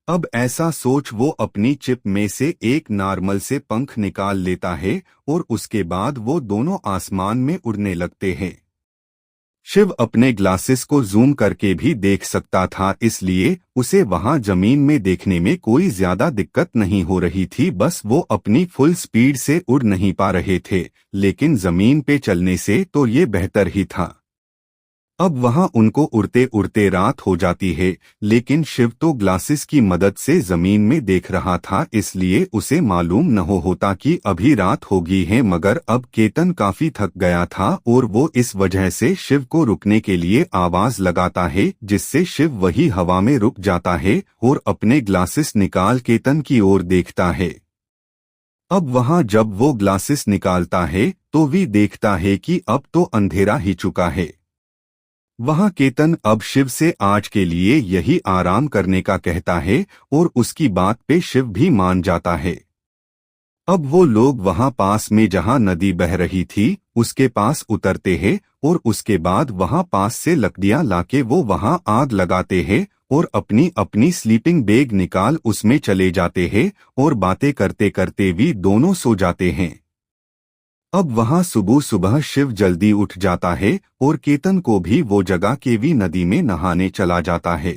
अब ऐसा सोच वो अपनी चिप में से एक नॉर्मल से पंख निकाल लेता है और उसके बाद वो दोनों आसमान में उड़ने लगते हैं। शिव अपने ग्लासेस को जूम करके भी देख सकता था, इसलिए उसे वहां जमीन में देखने में कोई ज्यादा दिक्कत नहीं हो रही थी, बस वो अपनी फुल स्पीड से उड़ नहीं पा रहे थे, लेकिन जमीन पे चलने से तो ये बेहतर ही था। अब वहां उनको उड़ते उड़ते रात हो जाती है, लेकिन शिव तो ग्लासेस की मदद से जमीन में देख रहा था, इसलिए उसे मालूम न होता कि अभी रात हो गई है, मगर अब केतन काफी थक गया था और वो इस वजह से शिव को रुकने के लिए आवाज लगाता है, जिससे शिव वही हवा में रुक जाता है और अपने ग्लासेस निकाल केतन की ओर देखता है। अब वहां जब वो ग्लासेस निकालता है तो भी देखता है कि अब तो अंधेरा ही चुका है। वहां केतन अब शिव से आज के लिए यही आराम करने का कहता है और उसकी बात पे शिव भी मान जाता है। अब वो लोग वहां पास में जहां नदी बह रही थी उसके पास उतरते हैं और उसके बाद वहां पास से लकड़ियां लाके वो वहां आग लगाते हैं और अपनी अपनी स्लीपिंग बैग निकाल उसमें चले जाते हैं और बातें करते करते भी दोनों सो जाते हैं। अब वहां सुबह सुबह शिव जल्दी उठ जाता है और केतन को भी वो जगह केवी नदी में नहाने चला जाता है।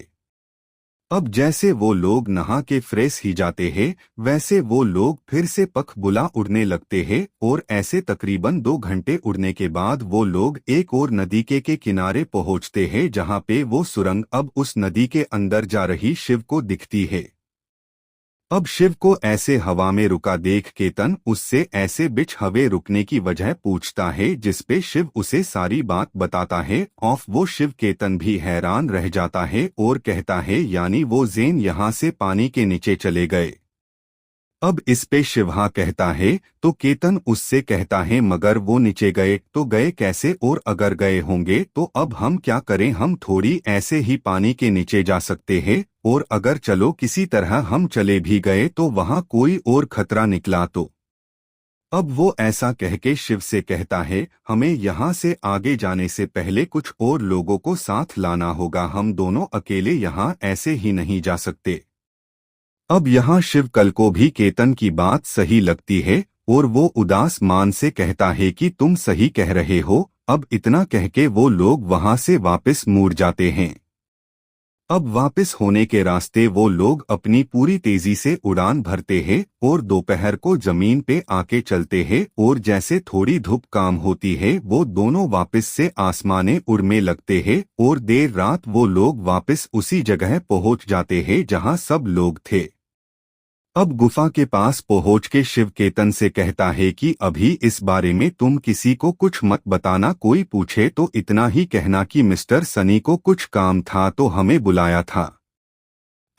अब जैसे वो लोग नहा के फ्रेश ही जाते हैं, वैसे वो लोग फिर से पख बुला उड़ने लगते हैं और ऐसे तकरीबन 2 घंटे उड़ने के बाद वो लोग एक और नदी के किनारे पहुंचते हैं, जहां पे वो सुरंग अब उस नदी के अंदर जा रही शिव को दिखती है। अब शिव को ऐसे हवा में रुका देख केतन उससे ऐसे बिच हवे रुकने की वजह पूछता है, जिसपे शिव उसे सारी बात बताता है। वो शिव केतन भी हैरान रह जाता है और कहता है यानी वो जेन यहाँ से पानी के नीचे चले गए। अब इस पे शिवा कहता है तो केतन उससे कहता है मगर वो नीचे गए तो गए कैसे, और अगर गए होंगे तो अब हम क्या करें, हम थोड़ी ऐसे ही पानी के नीचे जा सकते हैं, और अगर चलो किसी तरह हम चले भी गए तो वहां कोई और खतरा निकला तो। अब वो ऐसा कह के शिव से कहता है हमें यहाँ से आगे जाने से पहले कुछ और लोगों को साथ लाना होगा, हम दोनों अकेले यहाँ ऐसे ही नहीं जा सकते। अब यहाँ शिव कल को भी केतन की बात सही लगती है और वो उदास मान से कहता है कि तुम सही कह रहे हो। अब इतना कह के वो लोग वहां से वापस मुड़ जाते हैं। अब वापस होने के रास्ते वो लोग अपनी पूरी तेजी से उड़ान भरते हैं और दोपहर को जमीन पे आके चलते हैं, और जैसे थोड़ी धूप काम होती है वो दोनों वापस से आसमाने उड़ने लगते हैं और देर रात वो लोग वापस उसी जगह पहुंच जाते हैं जहां सब लोग थे। अब गुफा के पास पहुंच के शिव केतन से कहता है कि अभी इस बारे में तुम किसी को कुछ मत बताना, कोई पूछे तो इतना ही कहना कि मिस्टर सनी को कुछ काम था तो हमें बुलाया था।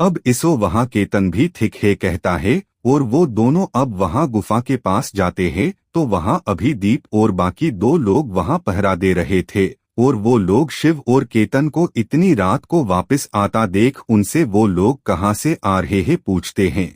अब इसो वहां केतन भी ठीक है कहता है और वो दोनों अब वहां गुफा के पास जाते हैं तो वहां अभी दीप और बाकी 2 लोग वहां पहरा दे रहे थे, और वो लोग शिव और केतन को इतनी रात को वापस आता देख उनसे वो लोग कहां से आ रहे हैं पूछते हैं।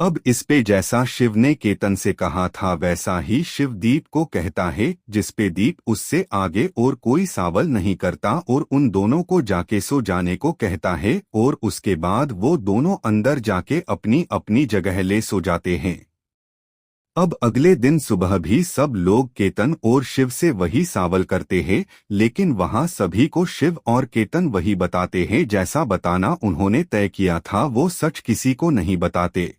अब इस पे जैसा शिव ने केतन से कहा था वैसा ही शिव दीप को कहता है, जिसपे दीप उससे आगे और कोई सवाल नहीं करता और उन दोनों को जाके सो जाने को कहता है, और उसके बाद वो दोनों अंदर जाके अपनी अपनी जगह ले सो जाते हैं। अब अगले दिन सुबह भी सब लोग केतन और शिव से वही सवाल करते हैं, लेकिन वहां सभी को शिव और केतन वही बताते हैं जैसा बताना उन्होंने तय किया था, वो सच किसी को नहीं बताते।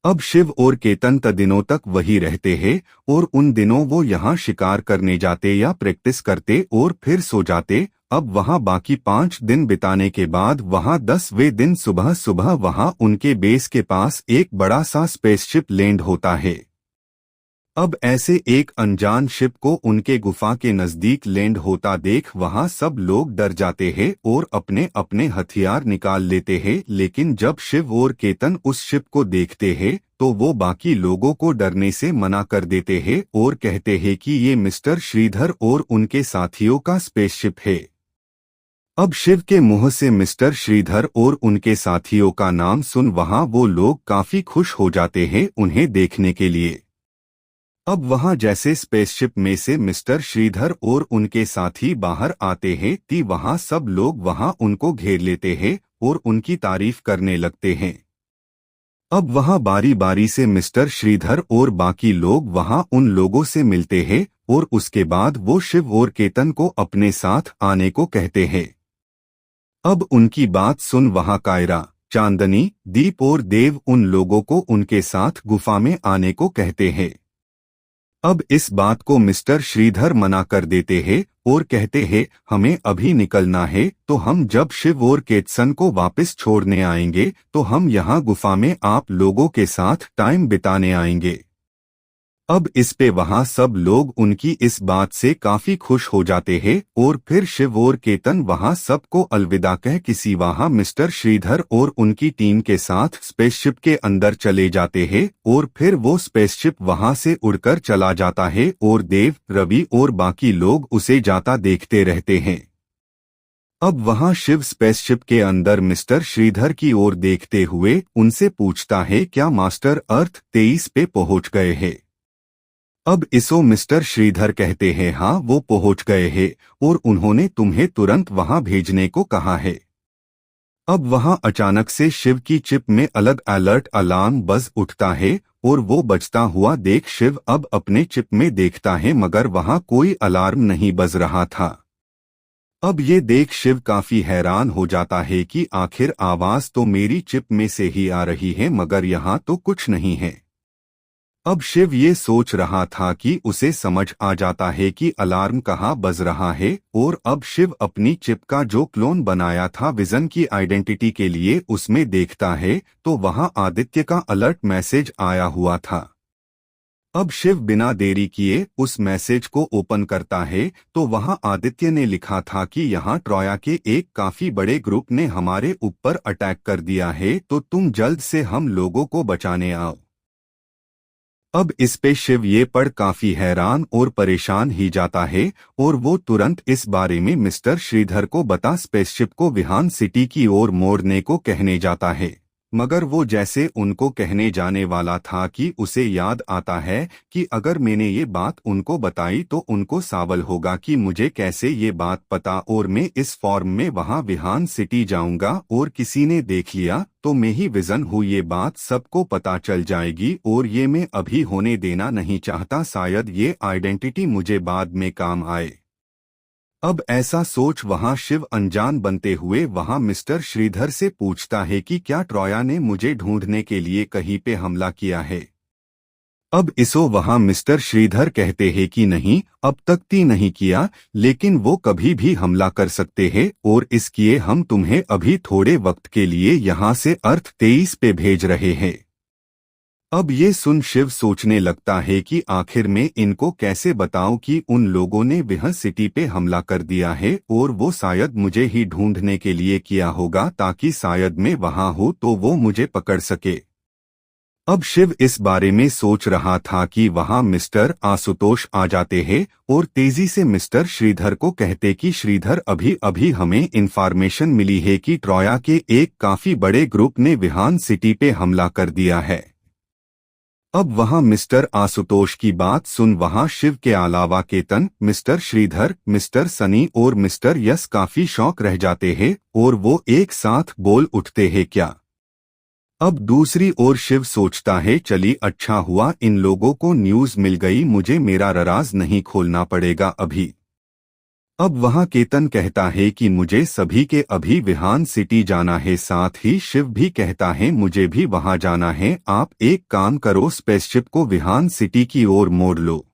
अब शिव और केतन दिनों तक वही रहते हैं और उन दिनों वो यहाँ शिकार करने जाते या प्रैक्टिस करते और फिर सो जाते। अब वहाँ बाकी 5 दिन बिताने के बाद वहाँ 10वें दिन सुबह सुबह वहाँ उनके बेस के पास एक बड़ा सा स्पेसशिप लैंड होता है। अब ऐसे एक अनजान शिप को उनके गुफा के नजदीक लैंड होता देख वहां सब लोग डर जाते हैं और अपने अपने हथियार निकाल लेते हैं, लेकिन जब शिव और केतन उस शिप को देखते हैं तो वो बाकी लोगों को डरने से मना कर देते हैं और कहते हैं कि ये मिस्टर श्रीधर और उनके साथियों का स्पेसशिप है। अब शिव के मुंह से मिस्टर श्रीधर और उनके साथियों का नाम सुन वहां वो लोग काफी खुश हो जाते हैं उन्हें देखने के लिए। अब वहां जैसे स्पेसशिप में से मिस्टर श्रीधर और उनके साथी बाहर आते हैं कि वहां सब लोग वहां उनको घेर लेते हैं और उनकी तारीफ करने लगते हैं। अब वहां बारी बारी से मिस्टर श्रीधर और बाकी लोग वहां उन लोगों से मिलते हैं और उसके बाद वो शिव और केतन को अपने साथ आने को कहते हैं। अब उनकी बात सुन वहां कायरा, चांदनी, दीप और देव उन लोगों को उनके साथ गुफा में आने को कहते हैं। अब इस बात को मिस्टर श्रीधर मना कर देते हैं और कहते हैं हमें अभी निकलना है, तो हम जब शिव और केतसन को वापस छोड़ने आएंगे तो हम यहाँ गुफा में आप लोगों के साथ टाइम बिताने आएंगे। अब इस पे वहां सब लोग उनकी इस बात से काफी खुश हो जाते हैं और फिर शिव और केतन वहां सबको अलविदा कह किसी वहां मिस्टर श्रीधर और उनकी टीम के साथ स्पेसशिप के अंदर चले जाते हैं और फिर वो स्पेसशिप वहां से उड़कर चला जाता है और देव, रवि और बाकी लोग उसे जाता देखते रहते हैं। अब वहां शिव स्पेसशिप के अंदर मिस्टर श्रीधर की ओर देखते हुए उनसे पूछता है क्या मास्टर अर्थ 23 पे पहुंच गए हैं? अब इसो मिस्टर श्रीधर कहते हैं हाँ वो पहुंच गए हैं और उन्होंने तुम्हें तुरंत वहां भेजने को कहा है। अब वहां अचानक से शिव की चिप में अलग अलर्ट अलार्म बज उठता है और वो बजता हुआ देख शिव अब अपने चिप में देखता है मगर वहां कोई अलार्म नहीं बज रहा था। अब ये देख शिव काफी हैरान हो जाता है कि आखिर आवाज तो मेरी चिप में से ही आ रही है मगर यहाँ तो कुछ नहीं है। अब शिव ये सोच रहा था कि उसे समझ आ जाता है कि अलार्म कहाँ बज रहा है और अब शिव अपनी चिप का जो क्लोन बनाया था विजन की आइडेंटिटी के लिए उसमें देखता है तो वहां आदित्य का अलर्ट मैसेज आया हुआ था। अब शिव बिना देरी किए उस मैसेज को ओपन करता है तो वहां आदित्य ने लिखा था कि यहाँ ट्रोया के एक काफी बड़े ग्रुप ने हमारे ऊपर अटैक कर दिया है तो तुम जल्द से हम लोगों को बचाने आओ। अब इस पे शिव ये पढ़ काफी हैरान और परेशान ही जाता है और वो तुरंत इस बारे में मिस्टर श्रीधर को बता स्पेसशिप को विहान सिटी की ओर मोड़ने को कहने जाता है। मगर वो जैसे उनको कहने जाने वाला था कि उसे याद आता है कि अगर मैंने ये बात उनको बताई तो उनको सावल होगा कि मुझे कैसे ये बात पता और मैं इस फॉर्म में वहां विहान सिटी जाऊंगा और किसी ने देख लिया तो मैं ही विजन हूँ, ये बात सबको पता चल जाएगी और ये मैं अभी होने देना नहीं चाहता, शायद ये आइडेंटिटी मुझे बाद में काम आए। अब ऐसा सोच वहां शिव अनजान बनते हुए वहां मिस्टर श्रीधर से पूछता है कि क्या ट्रोया ने मुझे ढूंढने के लिए कहीं पे हमला किया है? अब इसो वहां मिस्टर श्रीधर कहते हैं कि नहीं, अब तक तो नहीं किया, लेकिन वो कभी भी हमला कर सकते हैं और इसलिए हम तुम्हें अभी थोड़े वक्त के लिए यहाँ से अर्थ 23 पे भेज रहे हैं। अब ये सुन शिव सोचने लगता है कि आखिर में इनको कैसे बताऊं कि उन लोगों ने विहान सिटी पे हमला कर दिया है और वो शायद मुझे ही ढूंढने के लिए किया होगा ताकि शायद मैं वहां हूं तो वो मुझे पकड़ सके। अब शिव इस बारे में सोच रहा था कि वहां मिस्टर आशुतोष आ जाते हैं और तेजी से मिस्टर श्रीधर को कहते कि श्रीधर अभी अभी हमें इंफॉर्मेशन मिली है कि ट्रोया के एक काफी बड़े ग्रुप ने विहान सिटी पे हमला कर दिया है। अब वहां मिस्टर आशुतोष की बात सुन वहां शिव के अलावा केतन, मिस्टर श्रीधर, मिस्टर सनी और मिस्टर यस काफी शौक रह जाते हैं और वो एक साथ बोल उठते हैं क्या? अब दूसरी ओर शिव सोचता है चली अच्छा हुआ इन लोगों को न्यूज मिल गई, मुझे मेरा राज नहीं खोलना पड़ेगा अभी। अब वहां केतन कहता है कि मुझे सभी के अभी विहान सिटी जाना है, साथ ही शिव भी कहता है मुझे भी वहां जाना है, आप एक काम करो स्पेसशिप को विहान सिटी की ओर मोड़ लो।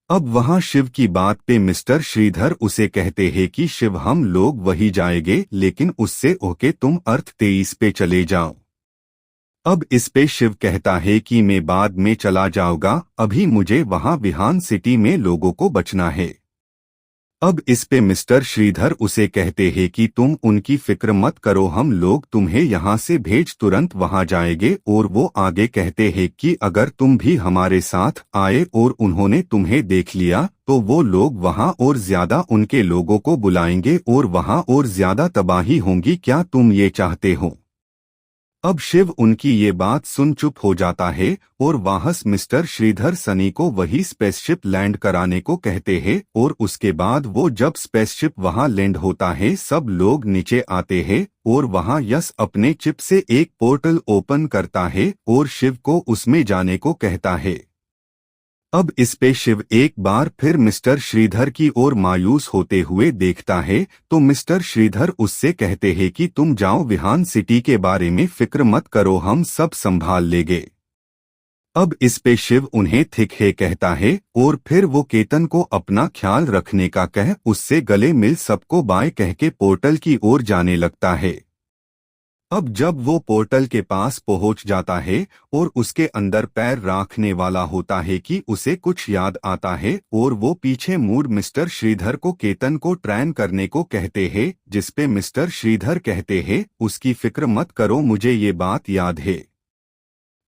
अब वहां शिव की बात पे मिस्टर श्रीधर उसे कहते हैं कि शिव हम लोग वही जाएंगे लेकिन उससे ओके तुम अर्थ 23 पे चले जाओ। अब इस पे शिव कहता है कि मैं बाद में चला जाऊंगा, अभी मुझे वहां विहान सिटी में लोगों को बचना है। अब इस पे मिस्टर श्रीधर उसे कहते हैं कि तुम उनकी फिक्र मत करो, हम लोग तुम्हें यहाँ से भेज तुरंत वहाँ जाएंगे। और वो आगे कहते हैं कि अगर तुम भी हमारे साथ आए और उन्होंने तुम्हें देख लिया तो वो लोग वहाँ और ज्यादा उनके लोगों को बुलाएंगे और वहाँ और ज्यादा तबाही होंगी, क्या तुम ये चाहते हो? अब शिव उनकी ये बात सुन चुप हो जाता है और वाहस मिस्टर श्रीधर सनी को वही स्पेसशिप लैंड कराने को कहते हैं। और उसके बाद वो जब स्पेसशिप वहां लैंड होता है सब लोग नीचे आते हैं और वहां यस अपने चिप से एक पोर्टल ओपन करता है और शिव को उसमें जाने को कहता है। अब इस पे शिव एक बार फिर मिस्टर श्रीधर की ओर मायूस होते हुए देखता है तो मिस्टर श्रीधर उससे कहते हैं कि तुम जाओ, विहान सिटी के बारे में फिक्र मत करो, हम सब संभाल लेंगे। अब इस पे शिव उन्हें ठीक है कहता है और फिर वो केतन को अपना ख्याल रखने का कह उससे गले मिल सबको बाय कह के पोर्टल की ओर जाने लगता है। अब जब वो पोर्टल के पास पहुंच जाता है और उसके अंदर पैर रखने वाला होता है कि उसे कुछ याद आता है और वो पीछे मुड़ मिस्टर श्रीधर को केतन को ट्रेन करने को कहते हैं, जिसपे मिस्टर श्रीधर कहते हैं उसकी फिक्र मत करो, मुझे ये बात याद है।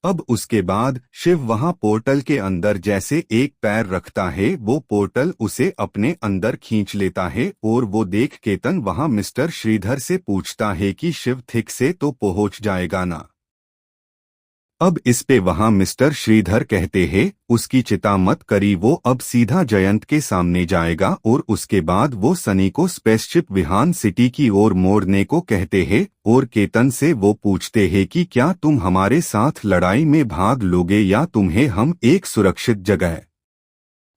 अब उसके बाद शिव वहां पोर्टल के अंदर जैसे एक पैर रखता है वो पोर्टल उसे अपने अंदर खींच लेता है और वो देख केतन वहां मिस्टर श्रीधर से पूछता है कि शिव ठीक से तो पहुंच जाएगा ना? अब इस पे वहां मिस्टर श्रीधर कहते हैं उसकी चिंता मत करी, वो अब सीधा जयंत के सामने जाएगा। और उसके बाद वो सनी को स्पेसशिप विहान सिटी की ओर मोड़ने को कहते हैं और केतन से वो पूछते हैं कि क्या तुम हमारे साथ लड़ाई में भाग लोगे या तुम्हें हम एक सुरक्षित जगह।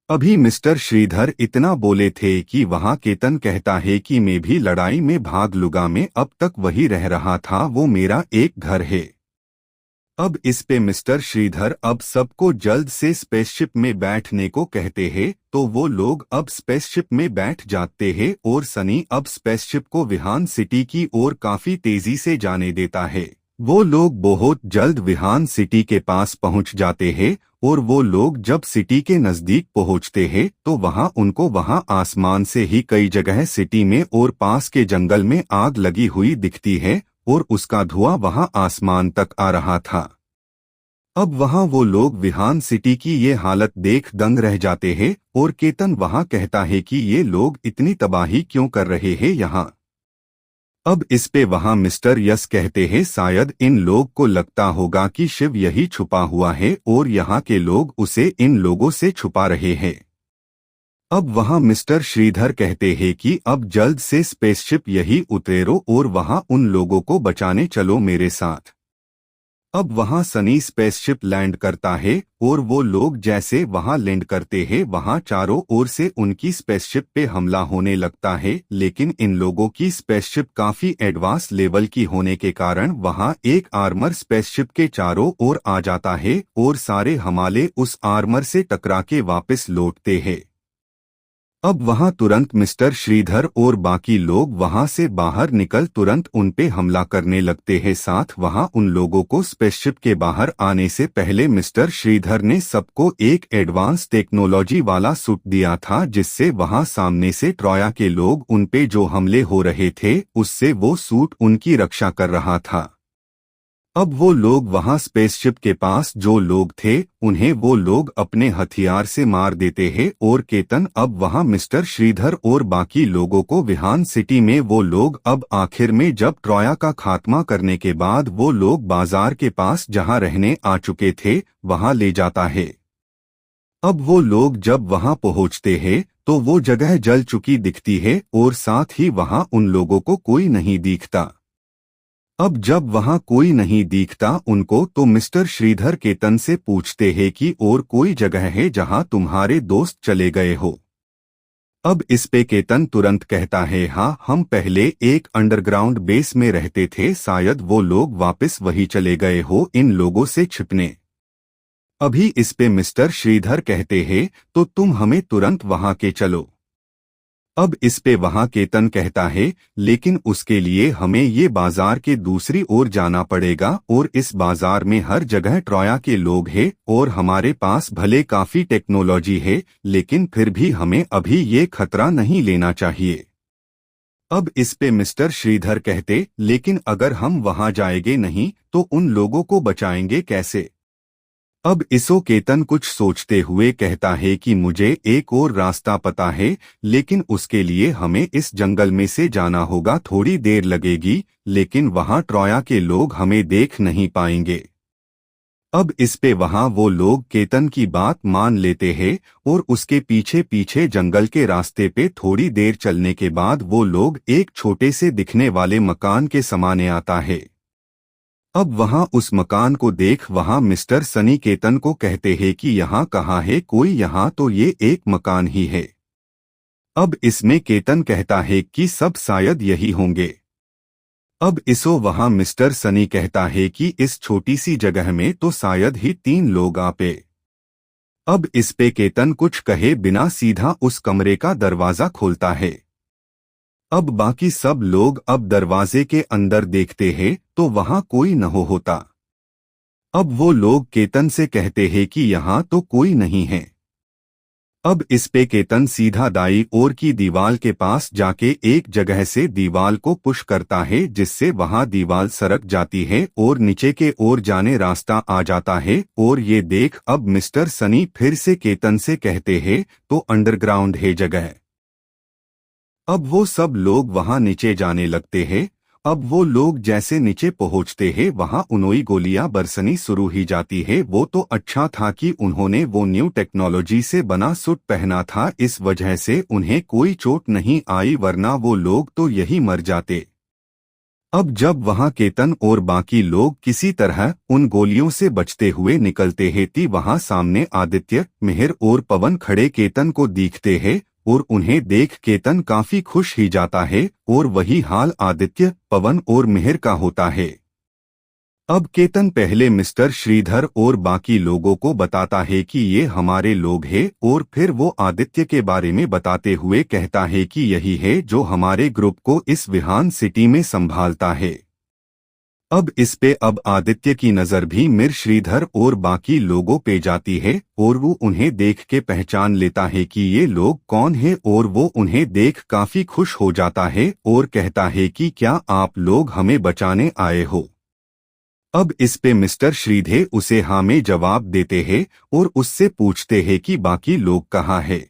अभी मिस्टर श्रीधर इतना बोले थे कि वहां केतन कहता है कि मैं भी लड़ाई में भाग लूंगा, मैं अब तक वही रह रहा था, वो मेरा एक घर है। अब इस पे मिस्टर श्रीधर अब सबको जल्द से स्पेसशिप में बैठने को कहते हैं तो वो लोग अब स्पेसशिप में बैठ जाते हैं और सनी अब स्पेसशिप को विहान सिटी की ओर काफी तेजी से जाने देता है। वो लोग बहुत जल्द विहान सिटी के पास पहुंच जाते हैं और वो लोग जब सिटी के नजदीक पहुंचते हैं तो वहां उनको वहां आसमान से ही कई जगह सिटी में और पास के जंगल में आग लगी हुई दिखती है और उसका धुआं वहां आसमान तक आ रहा था। अब वहां वो लोग विहान सिटी की ये हालत देख दंग रह जाते हैं और केतन वहां कहता है कि ये लोग इतनी तबाही क्यों कर रहे हैं यहाँ। अब इस पे वहां मिस्टर यस कहते हैं शायद इन लोग को लगता होगा कि शिव यही छुपा हुआ है और यहाँ के लोग उसे इन लोगों से छुपा रहे हैं। अब वहां मिस्टर श्रीधर कहते हैं कि अब जल्द से स्पेसशिप यही उतरो और वहां उन लोगों को बचाने चलो मेरे साथ। अब वहां सनी स्पेसशिप लैंड करता है और वो लोग जैसे वहां लैंड करते हैं वहां चारों ओर से उनकी स्पेसशिप पे हमला होने लगता है, लेकिन इन लोगों की स्पेसशिप काफी एडवांस लेवल की होने के कारण वहां एक आर्मर स्पेसशिप के चारों ओर आ जाता है और सारे हमले उस आर्मर से टकरा के वापस लौटते हैं। अब वहां तुरंत मिस्टर श्रीधर और बाकी लोग वहां से बाहर निकल तुरंत उन पे हमला करने लगते हैं। साथ वहां उन लोगों को स्पेसशिप के बाहर आने से पहले मिस्टर श्रीधर ने सबको एक एडवांस टेक्नोलॉजी वाला सूट दिया था, जिससे वहां सामने से ट्रोया के लोग उन पे जो हमले हो रहे थे उससे वो सूट उनकी रक्षा कर रहा था। अब वो लोग वहां स्पेसशिप के पास जो लोग थे उन्हें वो लोग अपने हथियार से मार देते हैं और केतन अब वहां मिस्टर श्रीधर और बाकी लोगों को विहान सिटी में वो लोग अब आखिर में जब ट्रोया का खात्मा करने के बाद वो लोग बाजार के पास जहां रहने आ चुके थे वहां ले जाता है। अब वो लोग जब वहां पहुंचते हैं तो वो जगह जल चुकी दिखती है और साथ ही वहां उन लोगों को कोई नहीं दिखता। अब जब वहां कोई नहीं दिखता उनको तो मिस्टर श्रीधर केतन से पूछते हैं कि और कोई जगह है जहां तुम्हारे दोस्त चले गए हो। अब इस पे केतन तुरंत कहता है हाँ, हम पहले एक अंडरग्राउंड बेस में रहते थे, शायद वो लोग वापस वही चले गए हो इन लोगों से छिपने। अभी इस पे मिस्टर श्रीधर कहते हैं तो तुम हमें तुरंत वहां के चलो। अब इस पे वहां केतन कहता है, लेकिन उसके लिए हमें ये बाजार के दूसरी ओर जाना पड़ेगा और इस बाजार में हर जगह ट्रोया के लोग हैं और हमारे पास भले काफी टेक्नोलॉजी है, लेकिन फिर भी हमें अभी ये खतरा नहीं लेना चाहिए। अब इस पे मिस्टर श्रीधर कहते, लेकिन अगर हम वहां जाएंगे नहीं तो उन लोगों को बचाएंगे कैसे? अब इसो केतन कुछ सोचते हुए कहता है कि मुझे एक और रास्ता पता है, लेकिन उसके लिए हमें इस जंगल में से जाना होगा, थोड़ी देर लगेगी, लेकिन वहां ट्रोया के लोग हमें देख नहीं पाएंगे। अब इस पे वहां वो लोग केतन की बात मान लेते हैं और उसके पीछे पीछे जंगल के रास्ते पे थोड़ी देर चलने के बाद वो लोग एक छोटे से दिखने वाले मकान के समाने आता है। अब वहां उस मकान को देख वहां मिस्टर सनी केतन को कहते हैं कि यहाँ कहाँ है कोई, यहाँ तो ये एक मकान ही है। अब इसमें केतन कहता है कि सब शायद यही होंगे। अब इसो वहां मिस्टर सनी कहता है कि इस छोटी सी जगह में तो शायद ही 3 लोग आ पे। अब इस पे केतन कुछ कहे बिना सीधा उस कमरे का दरवाजा खोलता है। अब बाकी सब लोग अब दरवाजे के अंदर देखते हैं तो वहां कोई न होता। अब वो लोग केतन से कहते हैं कि यहाँ तो कोई नहीं है। अब इस पे केतन सीधा दाई ओर की दीवार के पास जाके एक जगह से दीवार को पुश करता है, जिससे वहां दीवार सरक जाती है और नीचे के ओर जाने रास्ता आ जाता है। और ये देख अब मिस्टर सनी फिर से केतन से कहते हैं, तो अंडरग्राउंड है जगह। अब वो सब लोग वहां नीचे जाने लगते हैं। अब वो लोग जैसे नीचे पहुंचते हैं वहां उनोई गोलियां बरसनी शुरू ही जाती है। वो तो अच्छा था कि उन्होंने वो न्यू टेक्नोलॉजी से बना सूट पहना था, इस वजह से उन्हें कोई चोट नहीं आई, वरना वो लोग तो यही मर जाते। अब जब वहां केतन और बाकी लोग किसी तरह उन गोलियों से बचते हुए निकलते हैं ती वहां सामने आदित्य, मिहिर और पवन खड़े केतन को दिखते हैं और उन्हें देख केतन काफी खुश ही जाता है और वही हाल आदित्य, पवन और मिहिर का होता है। अब केतन पहले मिस्टर श्रीधर और बाकी लोगों को बताता है कि ये हमारे लोग हैं और फिर वो आदित्य के बारे में बताते हुए कहता है कि यही है जो हमारे ग्रुप को इस विहान सिटी में संभालता है। अब इस पे अब आदित्य की नजर भी मिर श्रीधर और बाकी लोगों पे जाती है और वो उन्हें देख के पहचान लेता है कि ये लोग कौन है और वो उन्हें देख काफी खुश हो जाता है और कहता है कि क्या आप लोग हमें बचाने आए हो? अब इस पे मिस्टर श्रीधर उसे हाँ में जवाब देते हैं और उससे पूछते हैं कि बाकी लोग कहाँ है।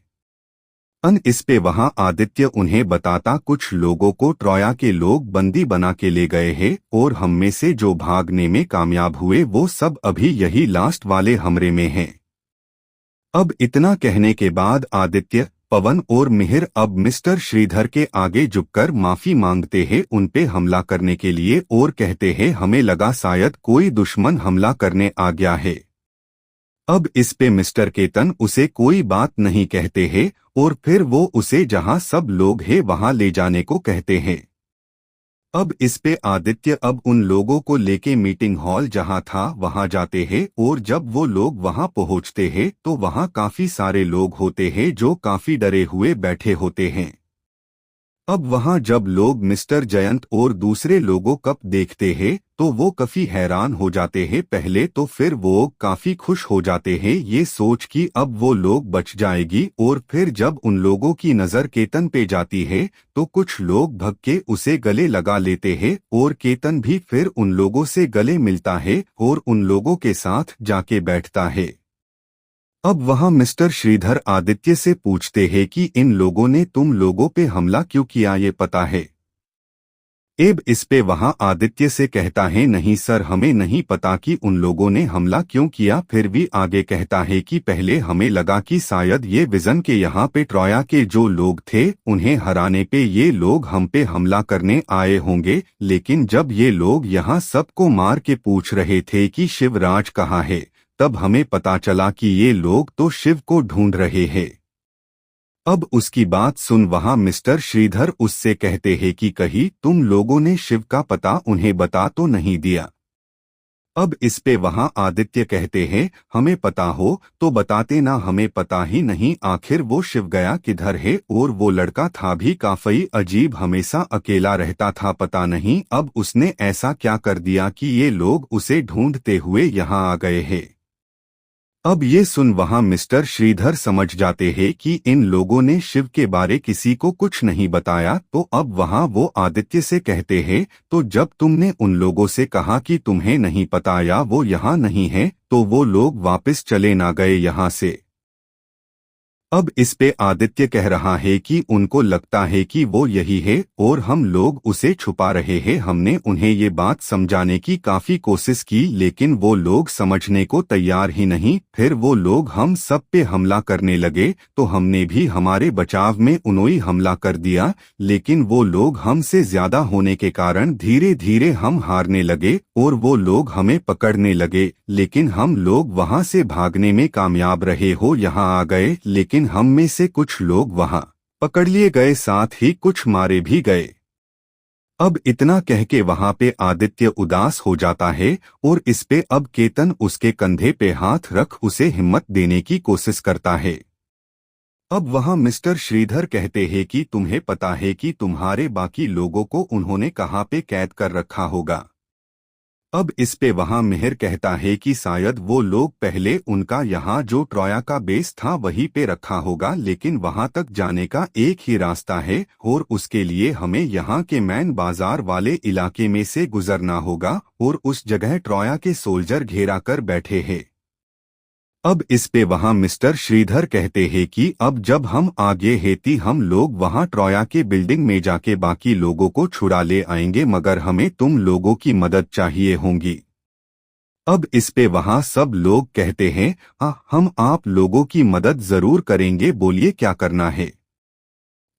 इस पे वहां आदित्य उन्हें बताता, कुछ लोगों को ट्रोया के लोग बंदी बना के ले गए हैं और हम में से जो भागने में कामयाब हुए वो सब अभी यही लास्ट वाले हमरे में हैं। अब इतना कहने के बाद आदित्य, पवन और मिहिर अब मिस्टर श्रीधर के आगे झुककर माफी मांगते हैं उन पे हमला करने के लिए और कहते हैं हमें लगा शायद कोई दुश्मन हमला करने आ गया है। अब इस पे मिस्टर केतन उसे कोई बात नहीं कहते हैं और फिर वो उसे जहां सब लोग हैं वहां ले जाने को कहते हैं। अब इस पे आदित्य अब उन लोगों को लेके मीटिंग हॉल जहां था वहां जाते हैं और जब वो लोग वहां पहुंचते हैं तो वहां काफी सारे लोग होते हैं जो काफी डरे हुए बैठे होते हैं। अब वहां जब लोग मिस्टर जयंत और दूसरे लोगों को देखते हैं तो वो काफी हैरान हो जाते हैं पहले तो, फिर वो काफी खुश हो जाते हैं ये सोच कि अब वो लोग बच जाएगी। और फिर जब उन लोगों की नजर केतन पे जाती है तो कुछ लोग भग के उसे गले लगा लेते हैं और केतन भी फिर उन लोगों से गले मिलता है और उन लोगों के साथ जाके बैठता है। अब वहां मिस्टर श्रीधर आदित्य से पूछते हैं कि इन लोगों ने तुम लोगों पे हमला क्यों किया, ये पता है? एब इस पे वहां आदित्य से कहता है नहीं सर, हमें नहीं पता कि उन लोगों ने हमला क्यों किया। फिर भी आगे कहता है कि पहले हमें लगा कि शायद ये विजन के यहाँ पे ट्रोया के जो लोग थे उन्हें हराने पे ये लोग हम पे हमला करने आए होंगे, लेकिन जब ये लोग यहाँ सबको मार के पूछ रहे थे कि शिवराज कहाँ है तब हमें पता चला कि ये लोग तो शिव को ढूंढ रहे हैं। अब उसकी बात सुन वहां मिस्टर श्रीधर उससे कहते हैं कि कहीं तुम लोगों ने शिव का पता उन्हें बता तो नहीं दिया? अब इस पे वहां आदित्य कहते हैं, हमें पता हो तो बताते ना, हमें पता ही नहीं आखिर वो शिव गया किधर है। और वो लड़का था भी काफी अजीब, हमेशा अकेला रहता था, पता नहीं अब उसने ऐसा क्या कर दिया कि ये लोग उसे ढूंढते हुए यहाँ आ गए हैं। अब ये सुन वहां मिस्टर श्रीधर समझ जाते हैं कि इन लोगों ने शिव के बारे किसी को कुछ नहीं बताया। तो अब वहां वो आदित्य से कहते हैं, तो जब तुमने उन लोगों से कहा कि तुम्हें नहीं पता या वो यहाँ नहीं है, तो वो लोग वापस चले ना गए यहाँ से। अब इस पे आदित्य कह रहा है कि उनको लगता है कि वो यही है और हम लोग उसे छुपा रहे हैं। हमने उन्हें ये बात समझाने की काफी कोशिश की लेकिन वो लोग समझने को तैयार ही नहीं। फिर वो लोग हम सब पे हमला करने लगे तो हमने भी हमारे बचाव में उन्हें हमला कर दिया, लेकिन वो लोग हमसे ज्यादा होने के कारण धीरे धीरे हम हारने लगे और वो लोग हमें पकड़ने लगे। लेकिन हम लोग वहां से भागने में कामयाब रहे हो यहाँ आ गए, लेकिन हम में से कुछ लोग वहां पकड़ लिए गए, साथ ही कुछ मारे भी गए। अब इतना कह के वहां पे आदित्य उदास हो जाता है और इस पे अब केतन उसके कंधे पे हाथ रख उसे हिम्मत देने की कोशिश करता है। अब वहां मिस्टर श्रीधर कहते हैं कि तुम्हें पता है कि तुम्हारे बाकी लोगों को उन्होंने कहाँ पे कैद कर रखा होगा। अब इस पे वहां मिहिर कहता है कि शायद वो लोग पहले उनका यहाँ जो ट्रोया का बेस था वहीं पे रखा होगा, लेकिन वहां तक जाने का एक ही रास्ता है और उसके लिए हमें यहाँ के मैन बाजार वाले इलाके में से गुजरना होगा और उस जगह ट्रोया के सोल्जर घेरा कर बैठे हैं। अब इस पे वहां मिस्टर श्रीधर कहते हैं कि अब जब हम आगे हेती हम लोग वहां ट्रोया के बिल्डिंग में जाके बाकी लोगों को छुड़ा ले आएंगे, मगर हमें तुम लोगों की मदद चाहिए होगी। अब इस पे वहां सब लोग कहते हैं, हम आप लोगों की मदद जरूर करेंगे, बोलिए क्या करना है।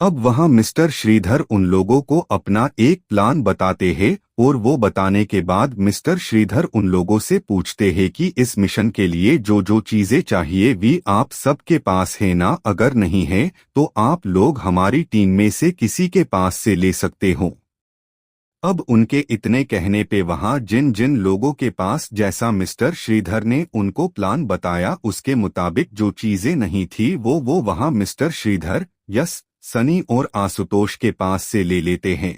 अब वहां मिस्टर श्रीधर उन लोगों को अपना एक प्लान बताते हैं और वो बताने के बाद मिस्टर श्रीधर उन लोगों से पूछते हैं कि इस मिशन के लिए जो जो चीजें चाहिए वी आप सबके पास है ना, अगर नहीं है तो आप लोग हमारी टीम में से किसी के पास से ले सकते हो। अब उनके इतने कहने पे वहां जिन जिन लोगों के पास जैसा मिस्टर श्रीधर ने उनको प्लान बताया उसके मुताबिक जो चीजें नहीं थी वो वहां मिस्टर श्रीधर, यस, सनी और आशुतोष के पास से ले लेते हैं।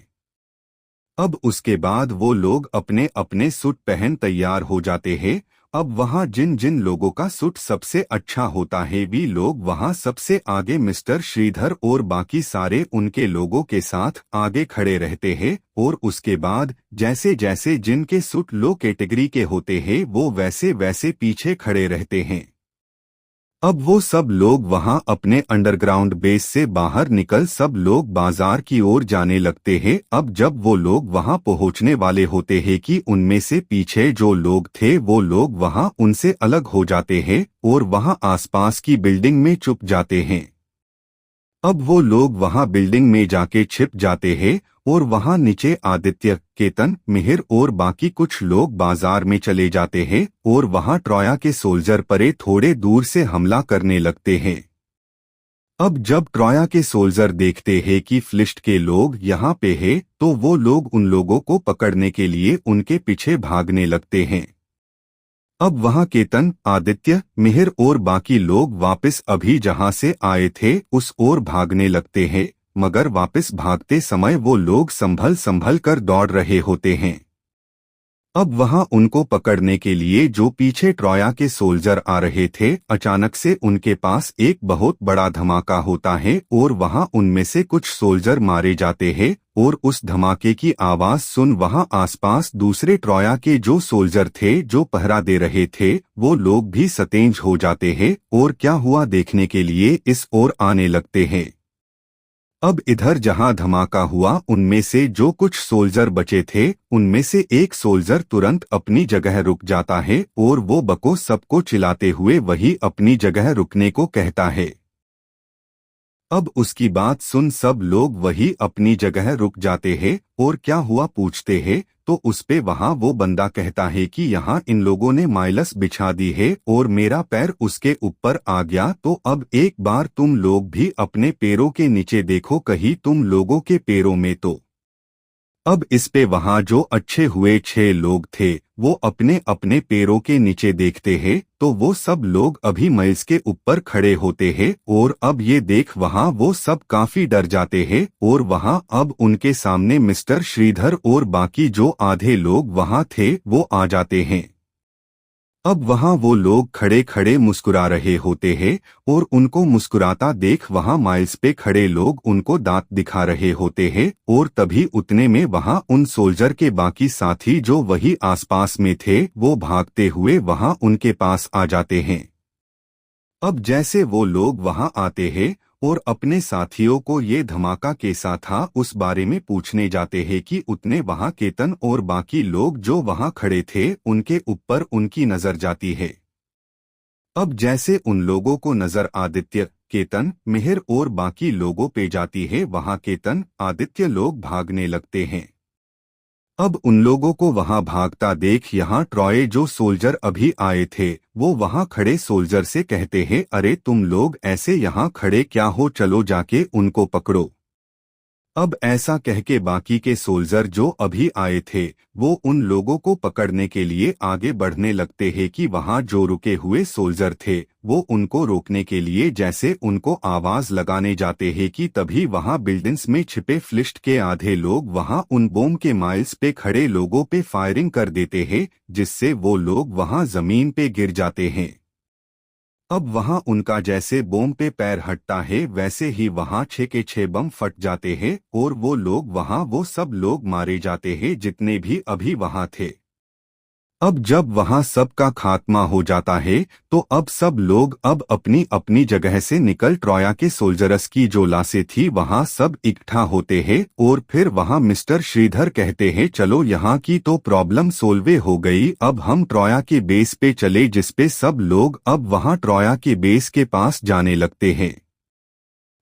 अब उसके बाद वो लोग अपने अपने सूट पहन तैयार हो जाते हैं। अब वहां जिन जिन लोगों का सूट सबसे अच्छा होता है वे लोग वहां सबसे आगे मिस्टर श्रीधर और बाकी सारे उनके लोगों के साथ आगे खड़े रहते हैं और उसके बाद जैसे जैसे जिनके सूट लो कैटेगरी के होते हैं वो वैसे वैसे पीछे खड़े रहते हैं। अब वो सब लोग वहां अपने अंडरग्राउंड बेस से बाहर निकल सब लोग बाजार की ओर जाने लगते हैं। अब जब वो लोग वहां पहुंचने वाले होते हैं कि उनमें से पीछे जो लोग थे वो लोग वहां उनसे अलग हो जाते हैं और वहां आसपास की बिल्डिंग में छुप जाते हैं। अब वो लोग वहां बिल्डिंग में जाके छिप जाते हैं और वहां नीचे आदित्य, केतन, मिहिर और बाकी कुछ लोग बाजार में चले जाते हैं और वहां ट्रोया के सोल्जर परे थोड़े दूर से हमला करने लगते हैं। अब जब ट्रोया के सोल्जर देखते हैं कि फ्लिस्ट के लोग यहाँ पे हैं तो वो लोग उन लोगों को पकड़ने के लिए उनके पीछे भागने लगते हैं। अब वहां केतन, आदित्य, मिहिर और बाकी लोग वापस अभी जहां से आए थे उस ओर भागने लगते हैं, मगर वापस भागते समय वो लोग संभल संभल कर दौड़ रहे होते हैं। अब वहां उनको पकड़ने के लिए जो पीछे ट्रोया के सोल्जर आ रहे थे अचानक से उनके पास एक बहुत बड़ा धमाका होता है और वहां उनमें से कुछ सोल्जर मारे जाते हैं और उस धमाके की आवाज सुन वहां आसपास दूसरे ट्रोया के जो सोल्जर थे जो पहरा दे रहे थे वो लोग भी सतेज हो जाते हैं और क्या हुआ देखने के लिए इस ओर आने लगते हैं। अब इधर जहां धमाका हुआ उनमें से जो कुछ सोल्जर बचे थे उनमें से एक सोल्जर तुरंत अपनी जगह रुक जाता है और वो बको सबको चिल्लाते हुए वही अपनी जगह रुकने को कहता है। अब उसकी बात सुन सब लोग वही अपनी जगह रुक जाते हैं और क्या हुआ पूछते हैं तो उस पे वहां वो बंदा कहता है कि यहाँ इन लोगों ने माइलस बिछा दी है और मेरा पैर उसके ऊपर आ गया, तो अब एक बार तुम लोग भी अपने पैरों के नीचे देखो कहीं तुम लोगों के पैरों में तो अब इस पे वहां जो अच्छे हुए 6 लोग थे वो अपने अपने पैरों के नीचे देखते हैं तो वो सब लोग अभी माइल्स के ऊपर खड़े होते हैं और अब ये देख वहां वो सब काफी डर जाते हैं और वहां अब उनके सामने मिस्टर श्रीधर और बाकी जो आधे लोग वहां थे वो आ जाते हैं। अब वहां वो लोग खड़े खड़े मुस्कुरा रहे होते हैं और उनको मुस्कुराता देख वहां माइल्स पे खड़े लोग उनको दांत दिखा रहे होते हैं और तभी उतने में वहां उन सोल्जर के बाकी साथी जो वही आसपास में थे वो भागते हुए वहां उनके पास आ जाते हैं। अब जैसे वो लोग वहां आते हैं और अपने साथियों को ये धमाका कैसा था उस बारे में पूछने जाते हैं कि उतने वहां केतन और बाकी लोग जो वहां खड़े थे उनके ऊपर उनकी नजर जाती है। अब जैसे उन लोगों को नजर आदित्य, केतन, मिहिर और बाकी लोगों पे जाती है वहां केतन, आदित्य लोग भागने लगते हैं। अब उन लोगों को वहां भागता देख यहाँ ट्रॉय जो सोल्जर अभी आए थे वो वहां खड़े सोल्जर से कहते हैं, अरे तुम लोग ऐसे यहाँ खड़े क्या हो, चलो जाके उनको पकड़ो। अब ऐसा कह के बाकी के सोल्जर जो अभी आए थे वो उन लोगों को पकड़ने के लिए आगे बढ़ने लगते हैं कि वहां जो रुके हुए सोल्जर थे वो उनको रोकने के लिए जैसे उनको आवाज लगाने जाते हैं कि तभी वहां बिल्डिंग्स में छिपे फ्लिस्ट के आधे लोग वहां उन बम के माइल्स पे खड़े लोगों पे फायरिंग कर देते हैं जिससे वो लोग वहां जमीन पे गिर जाते हैं। अब वहां उनका जैसे बम पे पैर हटता है वैसे ही वहां 6 के 6 बम फट जाते हैं और वो लोग वहां वो सब लोग मारे जाते हैं जितने भी अभी वहां थे। अब जब वहां सबका खात्मा हो जाता है तो अब सब लोग अब अपनी अपनी जगह से निकल ट्रॉया के सोल्जर्स की जो लाशें थी वहां सब इकट्ठा होते हैं और फिर वहां मिस्टर श्रीधर कहते हैं, चलो यहाँ की तो प्रॉब्लम सोल्वे हो गई, अब हम ट्रॉया के बेस पे चले, जिसपे सब लोग अब वहां ट्रॉया के बेस के पास जाने लगते हैं।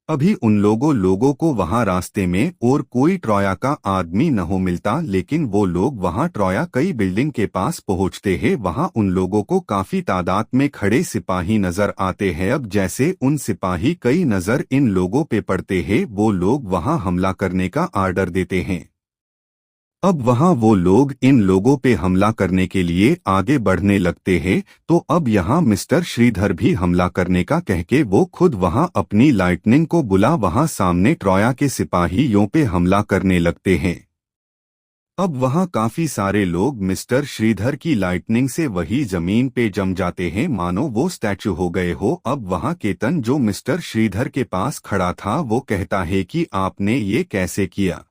अभी उन लोगों को वहां रास्ते में और कोई ट्रॉया का आदमी न हो मिलता, लेकिन वो लोग वहां ट्रॉया कई बिल्डिंग के पास पहुंचते हैं। वहां उन लोगों को काफी तादाद में खड़े सिपाही नजर आते हैं। अब जैसे उन सिपाही कई नजर इन लोगों पे पड़ते हैं वो लोग वहां हमला करने का आर्डर देते हैं। अब वहां वो लोग इन लोगों पे हमला करने के लिए आगे बढ़ने लगते हैं तो अब यहाँ मिस्टर श्रीधर भी हमला करने का कहके वो खुद वहां अपनी लाइटनिंग को बुला वहां सामने ट्रॉया के सिपाहियों पे हमला करने लगते हैं। अब वहां काफी सारे लोग मिस्टर श्रीधर की लाइटनिंग से वही जमीन पे जम जाते हैं मानो वो स्टैचू हो गए हो। अब वहां केतन जो मिस्टर श्रीधर के पास खड़ा था वो कहता है कि आपने ये कैसे किया।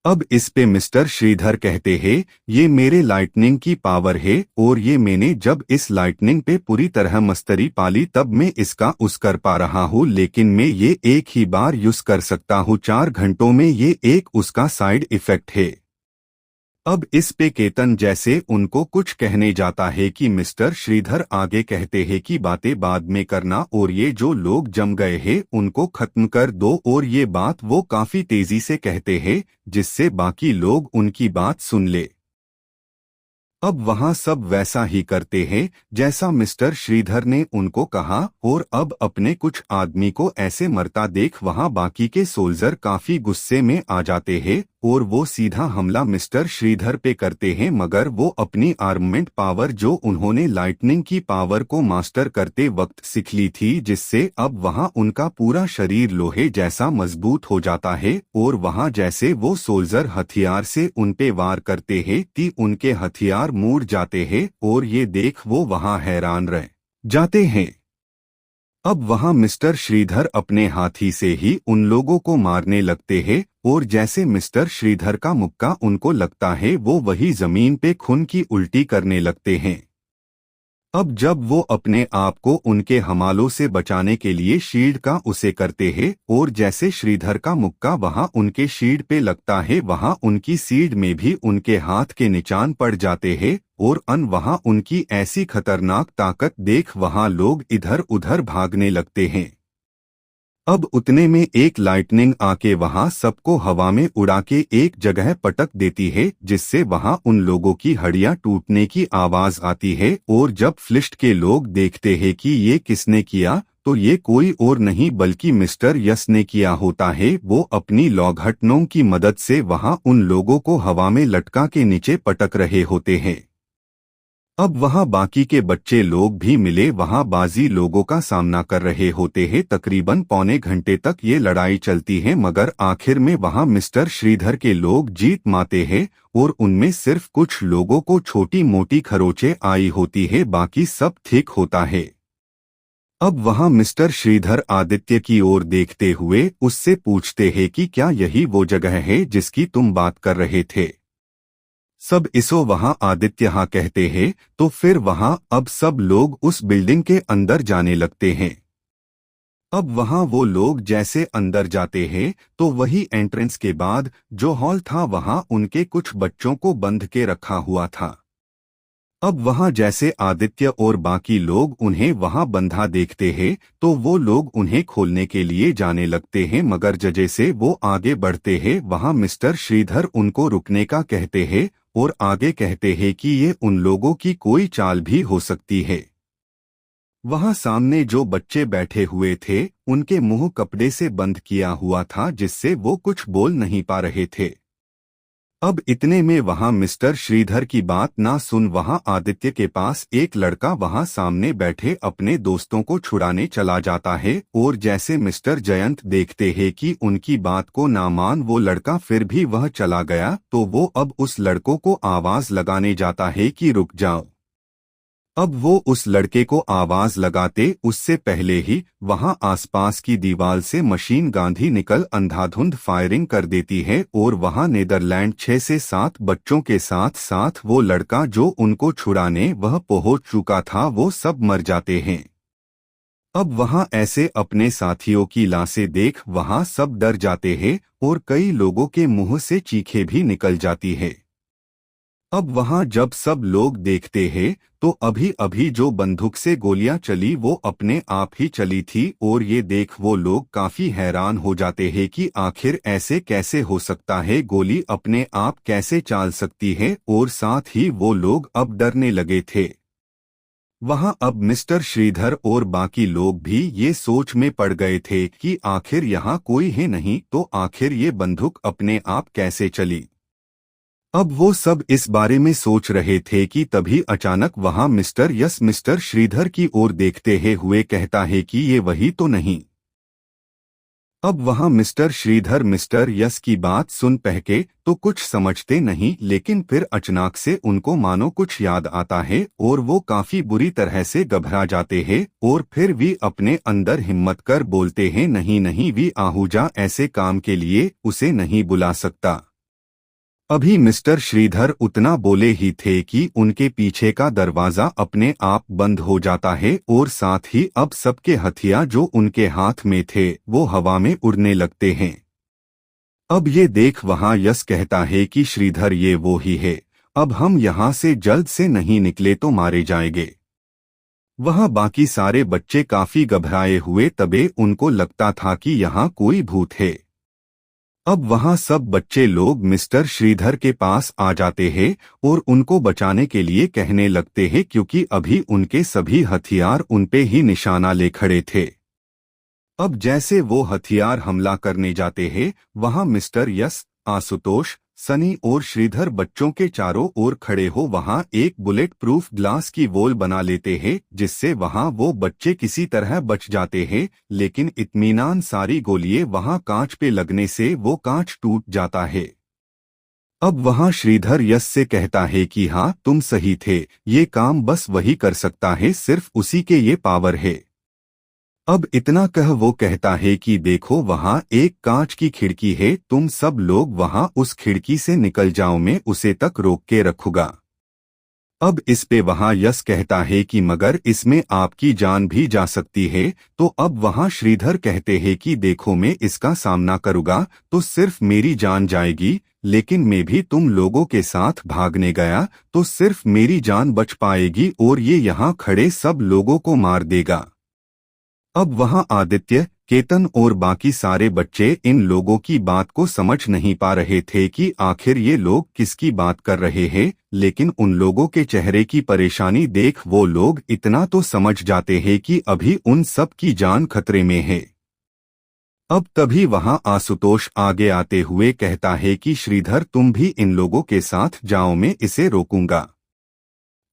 अब इस पे मिस्टर श्रीधर कहते हैं, ये मेरे लाइटनिंग की पावर है और ये मैंने जब इस लाइटनिंग पे पूरी तरह मस्तरी पाली तब मैं इसका उस कर पा रहा हूँ, लेकिन मैं ये एक ही बार यूज कर सकता हूँ, 4 घंटों में ये एक उसका साइड इफेक्ट है। अब इस पे केतन जैसे उनको कुछ कहने जाता है कि मिस्टर श्रीधर आगे कहते हैं कि बातें बाद में करना और ये जो लोग जम गए हैं उनको खत्म कर दो, और ये बात वो काफी तेजी से कहते हैं जिससे बाकी लोग उनकी बात सुन ले। अब वहां सब वैसा ही करते हैं जैसा मिस्टर श्रीधर ने उनको कहा और अब अपने कुछ आदमी को ऐसे मरता देख वहां बाकी के सोल्जर काफी गुस्से में आ जाते हैं और वो सीधा हमला मिस्टर श्रीधर पे करते हैं, मगर वो अपनी आर्ममेंट पावर जो उन्होंने लाइटनिंग की पावर को मास्टर करते वक्त सीख ली थी जिससे अब वहां उनका पूरा शरीर लोहे जैसा मजबूत हो जाता है और वहां जैसे वो सोल्जर हथियार से उनपे वार करते हैं कि उनके हथियार मुड़ जाते हैं और ये देख वो वहां हैरान रह जाते हैं। अब वहां मिस्टर श्रीधर अपने हाथी से ही उन लोगों को मारने लगते हैं और जैसे मिस्टर श्रीधर का मुक्का उनको लगता है वो वही जमीन पे खून की उल्टी करने लगते हैं। अब जब वो अपने आप को उनके हमलों से बचाने के लिए शील्ड का उसे करते हैं और जैसे श्रीधर का मुक्का वहां उनके शील्ड पे लगता है वहां उनकी शील्ड में भी उनके हाथ के निशान पड़ जाते हैं और वहां उनकी ऐसी खतरनाक ताकत देख वहां लोग इधर उधर भागने लगते हैं। अब उतने में एक लाइटनिंग आके वहां सबको हवा में उड़ा के एक जगह पटक देती है जिससे वहां उन लोगों की हड्डियां टूटने की आवाज आती है और जब फ्लिस्ट के लोग देखते हैं कि ये किसने किया तो ये कोई और नहीं बल्कि मिस्टर यस ने किया होता है। वो अपनी लौघटनों की मदद से वहां उन लोगों को हवा में लटका के नीचे पटक रहे होते हैं। अब वहां बाकी के बच्चे लोग भी मिले वहां बाजी लोगों का सामना कर रहे होते हैं। तकरीबन पौने घंटे तक ये लड़ाई चलती है, मगर आखिर में वहां मिस्टर श्रीधर के लोग जीत माते हैं और उनमें सिर्फ कुछ लोगों को छोटी मोटी खरोंचें आई होती है, बाकी सब ठीक होता है। अब वहां मिस्टर श्रीधर आदित्य की ओर देखते हुए उससे पूछते हैं कि क्या यही वो जगह है जिसकी तुम बात कर रहे थे। सब इसो वहां आदित्य हाँ कहते हैं। तो फिर वहां अब सब लोग उस बिल्डिंग के अंदर जाने लगते हैं। अब वहां वो लोग जैसे अंदर जाते हैं तो वही एंट्रेंस के बाद जो हॉल था वहां उनके कुछ बच्चों को बंध के रखा हुआ था। अब वहां जैसे आदित्य और बाकी लोग उन्हें वहां बंधा देखते हैं तो वो लोग उन्हें खोलने के लिए जाने लगते हैं, मगर जैसे वो आगे बढ़ते हैं वहां मिस्टर श्रीधर उनको रुकने का कहते हैं और आगे कहते हैं कि ये उन लोगों की कोई चाल भी हो सकती है। वहां सामने जो बच्चे बैठे हुए थे उनके मुंह कपड़े से बंद किया हुआ था, जिससे वो कुछ बोल नहीं पा रहे थे। अब इतने में वहां मिस्टर श्रीधर की बात ना सुन वहां आदित्य के पास एक लड़का वहां सामने बैठे अपने दोस्तों को छुड़ाने चला जाता है और जैसे मिस्टर जयंत देखते हैं कि उनकी बात को ना मान वो लड़का फिर भी वह चला गया, तो वो अब उस लड़कों को आवाज लगाने जाता है कि रुक जाओ। अब वो उस लड़के को आवाज लगाते उससे पहले ही वहां आसपास की दीवार से मशीन गांधी निकल अंधाधुंध फायरिंग कर देती है और वहां नीदरलैंड 6 से 7 बच्चों के साथ साथ वो लड़का जो उनको छुड़ाने वह पहुंच चुका था वो सब मर जाते हैं। अब वहां ऐसे अपने साथियों की लाशें देख वहां सब डर जाते हैं और कई लोगों के मुंह से चीखें भी निकल जाती है। अब वहां जब सब लोग देखते हैं तो अभी अभी जो बंदूक से गोलियां चली वो अपने आप ही चली थी और ये देख वो लोग काफी हैरान हो जाते हैं कि आखिर ऐसे कैसे हो सकता है, गोली अपने आप कैसे चाल सकती है, और साथ ही वो लोग अब डरने लगे थे। वहां अब मिस्टर श्रीधर और बाकी लोग भी ये सोच में पड़ गए थे कि आखिर यहाँ कोई है नहीं तो आखिर ये बंदूक अपने आप कैसे चली। अब वो सब इस बारे में सोच रहे थे कि तभी अचानक वहां मिस्टर यस मिस्टर श्रीधर की ओर देखते हुए कहता है कि ये वही तो नहीं। अब वहां मिस्टर श्रीधर मिस्टर यस की बात सुन पहके तो कुछ समझते नहीं, लेकिन फिर अचानक से उनको मानो कुछ याद आता है और वो काफी बुरी तरह से घबरा जाते हैं और फिर भी अपने अंदर हिम्मत कर बोलते हैं नहीं नहीं वी आहूजा ऐसे काम के लिए उसे नहीं बुला सकता। अभी मिस्टर श्रीधर उतना बोले ही थे कि उनके पीछे का दरवाजा अपने आप बंद हो जाता है और साथ ही अब सबके हथियार जो उनके हाथ में थे वो हवा में उड़ने लगते हैं। अब ये देख वहां यस कहता है कि श्रीधर ये वो ही है, अब हम यहाँ से जल्द से नहीं निकले तो मारे जाएंगे। वहां बाकी सारे बच्चे काफी घबराए हुए तबे उनको लगता था कि यहाँ कोई भूत है। अब वहां सब बच्चे लोग मिस्टर श्रीधर के पास आ जाते हैं और उनको बचाने के लिए कहने लगते हैं, क्योंकि अभी उनके सभी हथियार उनपे ही निशाना ले खड़े थे। अब जैसे वो हथियार हमला करने जाते हैं वहां मिस्टर यस आशुतोष सनी और श्रीधर बच्चों के चारों ओर खड़े हो वहां एक बुलेट प्रूफ ग्लास की वॉल बना लेते हैं, जिससे वहां वो बच्चे किसी तरह बच जाते हैं, लेकिन इत्मीनान सारी गोलियां वहां कांच पे लगने से वो कांच टूट जाता है। अब वहां श्रीधर यस से कहता है कि हाँ तुम सही थे, ये काम बस वही कर सकता है, सिर्फ उसी के ये पावर है। अब इतना कह वो कहता है कि देखो वहां एक कांच की खिड़की है, तुम सब लोग वहां उस खिड़की से निकल जाओ, मैं उसे तक रोक के रखूंगा। अब इस पे वहां यस कहता है कि मगर इसमें आपकी जान भी जा सकती है। तो अब वहां श्रीधर कहते हैं कि देखो मैं इसका सामना करूंगा तो सिर्फ मेरी जान जाएगी, लेकिन मैं भी तुम लोगों के साथ भागने गया तो सिर्फ मेरी जान बच पाएगी और ये यहाँ खड़े सब लोगों को मार देगा। अब वहां आदित्य केतन और बाकी सारे बच्चे इन लोगों की बात को समझ नहीं पा रहे थे कि आखिर ये लोग किसकी बात कर रहे हैं, लेकिन उन लोगों के चेहरे की परेशानी देख वो लोग इतना तो समझ जाते हैं कि अभी उन सब की जान खतरे में है। अब तभी वहां आशुतोष आगे आते हुए कहता है कि श्रीधर तुम भी इन लोगों के साथ जाओ, मैं इसे रोकूंगा।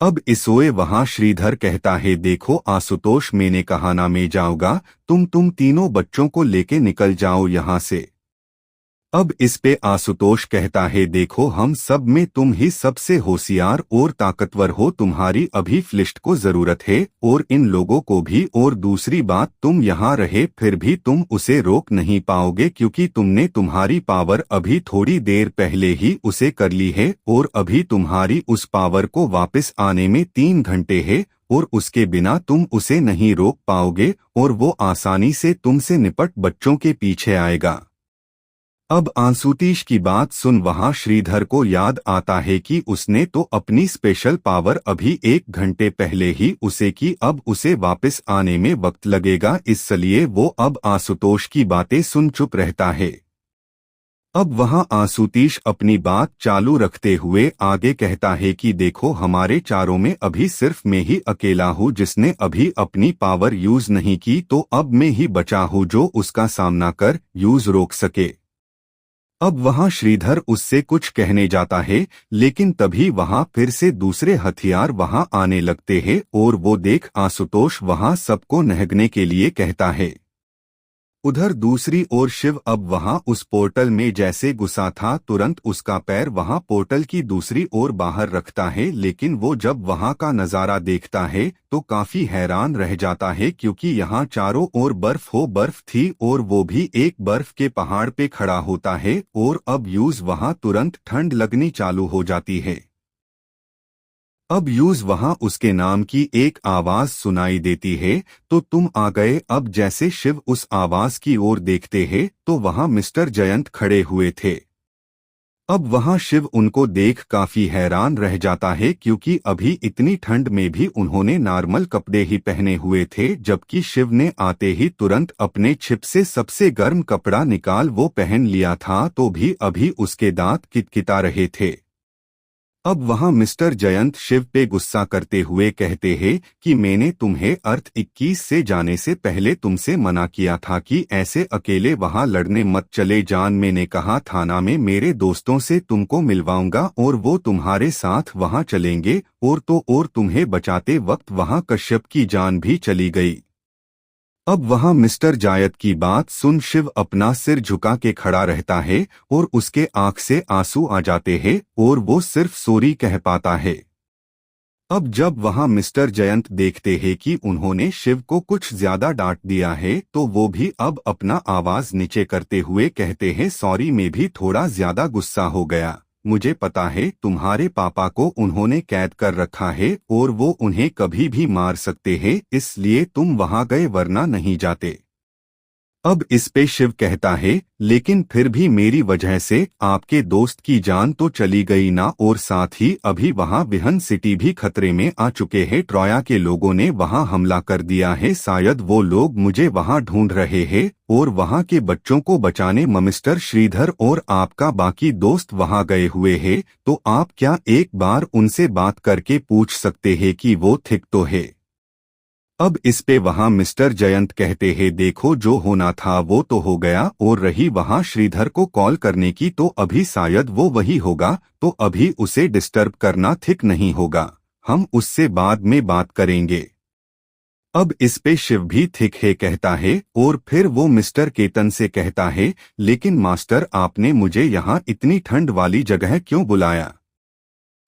अब इसोए वहां श्रीधर कहता है देखो आशुतोष, मैंने कहा ना मैं जाऊंगा, तुम तीनों बच्चों को लेके निकल जाओ यहां से। अब इस पे आशुतोष कहता है देखो हम सब में तुम ही सबसे होशियार और ताकतवर हो, तुम्हारी अभी फ्लिस्ट को जरूरत है और इन लोगों को भी। और दूसरी बात, तुम यहाँ रहे फिर भी तुम उसे रोक नहीं पाओगे क्योंकि तुमने तुम्हारी पावर अभी थोड़ी देर पहले ही उसे कर ली है और अभी तुम्हारी उस पावर को वापस आने में 3 घंटे है और उसके बिना तुम उसे नहीं रोक पाओगे और वो आसानी से तुमसे निपट बच्चों के पीछे आएगा। अब आशुतोष की बात सुन वहां श्रीधर को याद आता है कि उसने तो अपनी स्पेशल पावर अभी 1 घंटे पहले ही उसे की, अब उसे वापस आने में वक्त लगेगा, इसलिए वो अब आशुतोष की बातें सुन चुप रहता है। अब वहां आशुतोष अपनी बात चालू रखते हुए आगे कहता है कि देखो हमारे चारों में अभी सिर्फ मैं ही अकेला हूँ जिसने अभी अपनी पावर यूज नहीं की, तो अब मैं ही बचा हूँ जो उसका सामना कर यूज रोक सके। अब वहां श्रीधर उससे कुछ कहने जाता है, लेकिन तभी वहां फिर से दूसरे हथियार वहां आने लगते हैं और वो देख आशुतोष वहां सबको नहगने के लिए कहता है। उधर दूसरी ओर शिव अब वहां उस पोर्टल में जैसे घुसा था, तुरंत उसका पैर वहां पोर्टल की दूसरी ओर बाहर रखता है, लेकिन वो जब वहां का नजारा देखता है तो काफी हैरान रह जाता है क्योंकि यहाँ चारों ओर बर्फ थी और वो भी एक बर्फ के पहाड़ पे खड़ा होता है और अब यूज वहां तुरंत ठंड लगनी चालू हो जाती है। अब यूज वहां उसके नाम की एक आवाज सुनाई देती है, तो तुम आ गए। अब जैसे शिव उस आवाज की ओर देखते हैं तो वहां मिस्टर जयंत खड़े हुए थे। अब वहां शिव उनको देख काफी हैरान रह जाता है क्योंकि अभी इतनी ठंड में भी उन्होंने नॉर्मल कपड़े ही पहने हुए थे, जबकि शिव ने आते ही तुरंत अपने छिप से सबसे गर्म कपड़ा निकाल वो पहन लिया था, तो भी अभी उसके दांत किटकिटा रहे थे। अब वहां मिस्टर जयंत शिव पे गुस्सा करते हुए कहते हैं कि मैंने तुम्हें अर्थ 21 से जाने से पहले तुमसे मना किया था कि ऐसे अकेले वहां लड़ने मत चले जान। मैंने कहा थाना में मेरे दोस्तों से तुमको मिलवाऊंगा और वो तुम्हारे साथ वहां चलेंगे, और तुम्हें बचाते वक्त वहां कश्यप की जान भी चली गई। अब वहां मिस्टर जायद की बात सुन शिव अपना सिर झुका के खड़ा रहता है और उसके आंख से आंसू आ जाते हैं और वो सिर्फ सॉरी कह पाता है। अब जब वहां मिस्टर जयंत देखते हैं कि उन्होंने शिव को कुछ ज्यादा डांट दिया है, तो वो भी अब अपना आवाज नीचे करते हुए कहते हैं सॉरी, मैं भी थोड़ा ज्यादा गुस्सा हो गया। मुझे पता है तुम्हारे पापा को उन्होंने कैद कर रखा है और वो उन्हें कभी भी मार सकते हैं, इसलिए तुम वहां गए वरना नहीं जाते। अब इस पे शिव कहता है लेकिन फिर भी मेरी वजह से आपके दोस्त की जान तो चली गई ना, और साथ ही अभी वहां विहन सिटी भी खतरे में आ चुके हैं। ट्रोया के लोगों ने वहां हमला कर दिया है, शायद वो लोग मुझे वहां ढूंढ रहे हैं और वहां के बच्चों को बचाने मिस्टर श्रीधर और आपका बाकी दोस्त वहां गए हुए हैं, तो आप क्या एक बार उनसे बात करके पूछ सकते हैं कि वो ठीक तो है। अब इस पे वहां मिस्टर जयंत कहते हैं देखो जो होना था वो तो हो गया, और रही वहां श्रीधर को कॉल करने की तो अभी शायद वो वही होगा, तो अभी उसे डिस्टर्ब करना ठीक नहीं होगा, हम उससे बाद में बात करेंगे। अब इस पे शिव भी ठीक है कहता है और फिर वो मिस्टर केतन से कहता है लेकिन मास्टर आपने मुझे यहाँ इतनी ठंड वाली जगह क्यों बुलाया।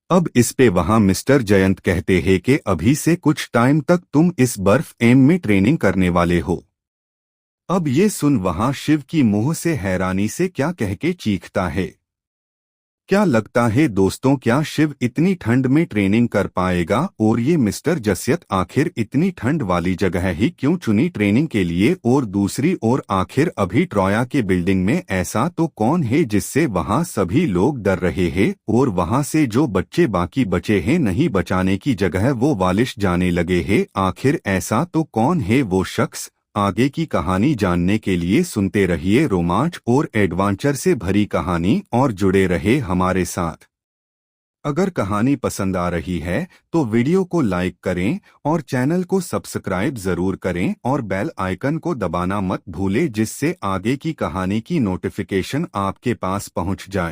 अब इस पे वहां मिस्टर जयंत कहते हैं कि अभी से कुछ टाइम तक तुम इस बर्फ एम में ट्रेनिंग करने वाले हो। अब ये सुन वहां शिव की मुंह से हैरानी से क्या कह के चीखता है। क्या लगता है दोस्तों, क्या शिव इतनी ठंड में ट्रेनिंग कर पाएगा, और ये मिस्टर जसियत आखिर इतनी ठंड वाली जगह ही क्यों चुनी ट्रेनिंग के लिए। और दूसरी ओर आखिर अभी ट्रोया के बिल्डिंग में ऐसा तो कौन है जिससे वहां सभी लोग डर रहे हैं, और वहां से जो बच्चे बाकी बचे हैं नहीं बचाने की जगह वो वालिश जाने लगे हैं, आखिर ऐसा तो कौन है वो शख्स। आगे की कहानी जानने के लिए सुनते रहिए रोमांच और एडवेंचर से भरी कहानी और जुड़े रहे हमारे साथ। अगर कहानी पसंद आ रही है तो वीडियो को लाइक करें और चैनल को सब्सक्राइब जरूर करें और बेल आइकन को दबाना मत भूलें, जिससे आगे की कहानी की नोटिफिकेशन आपके पास पहुंच जाए।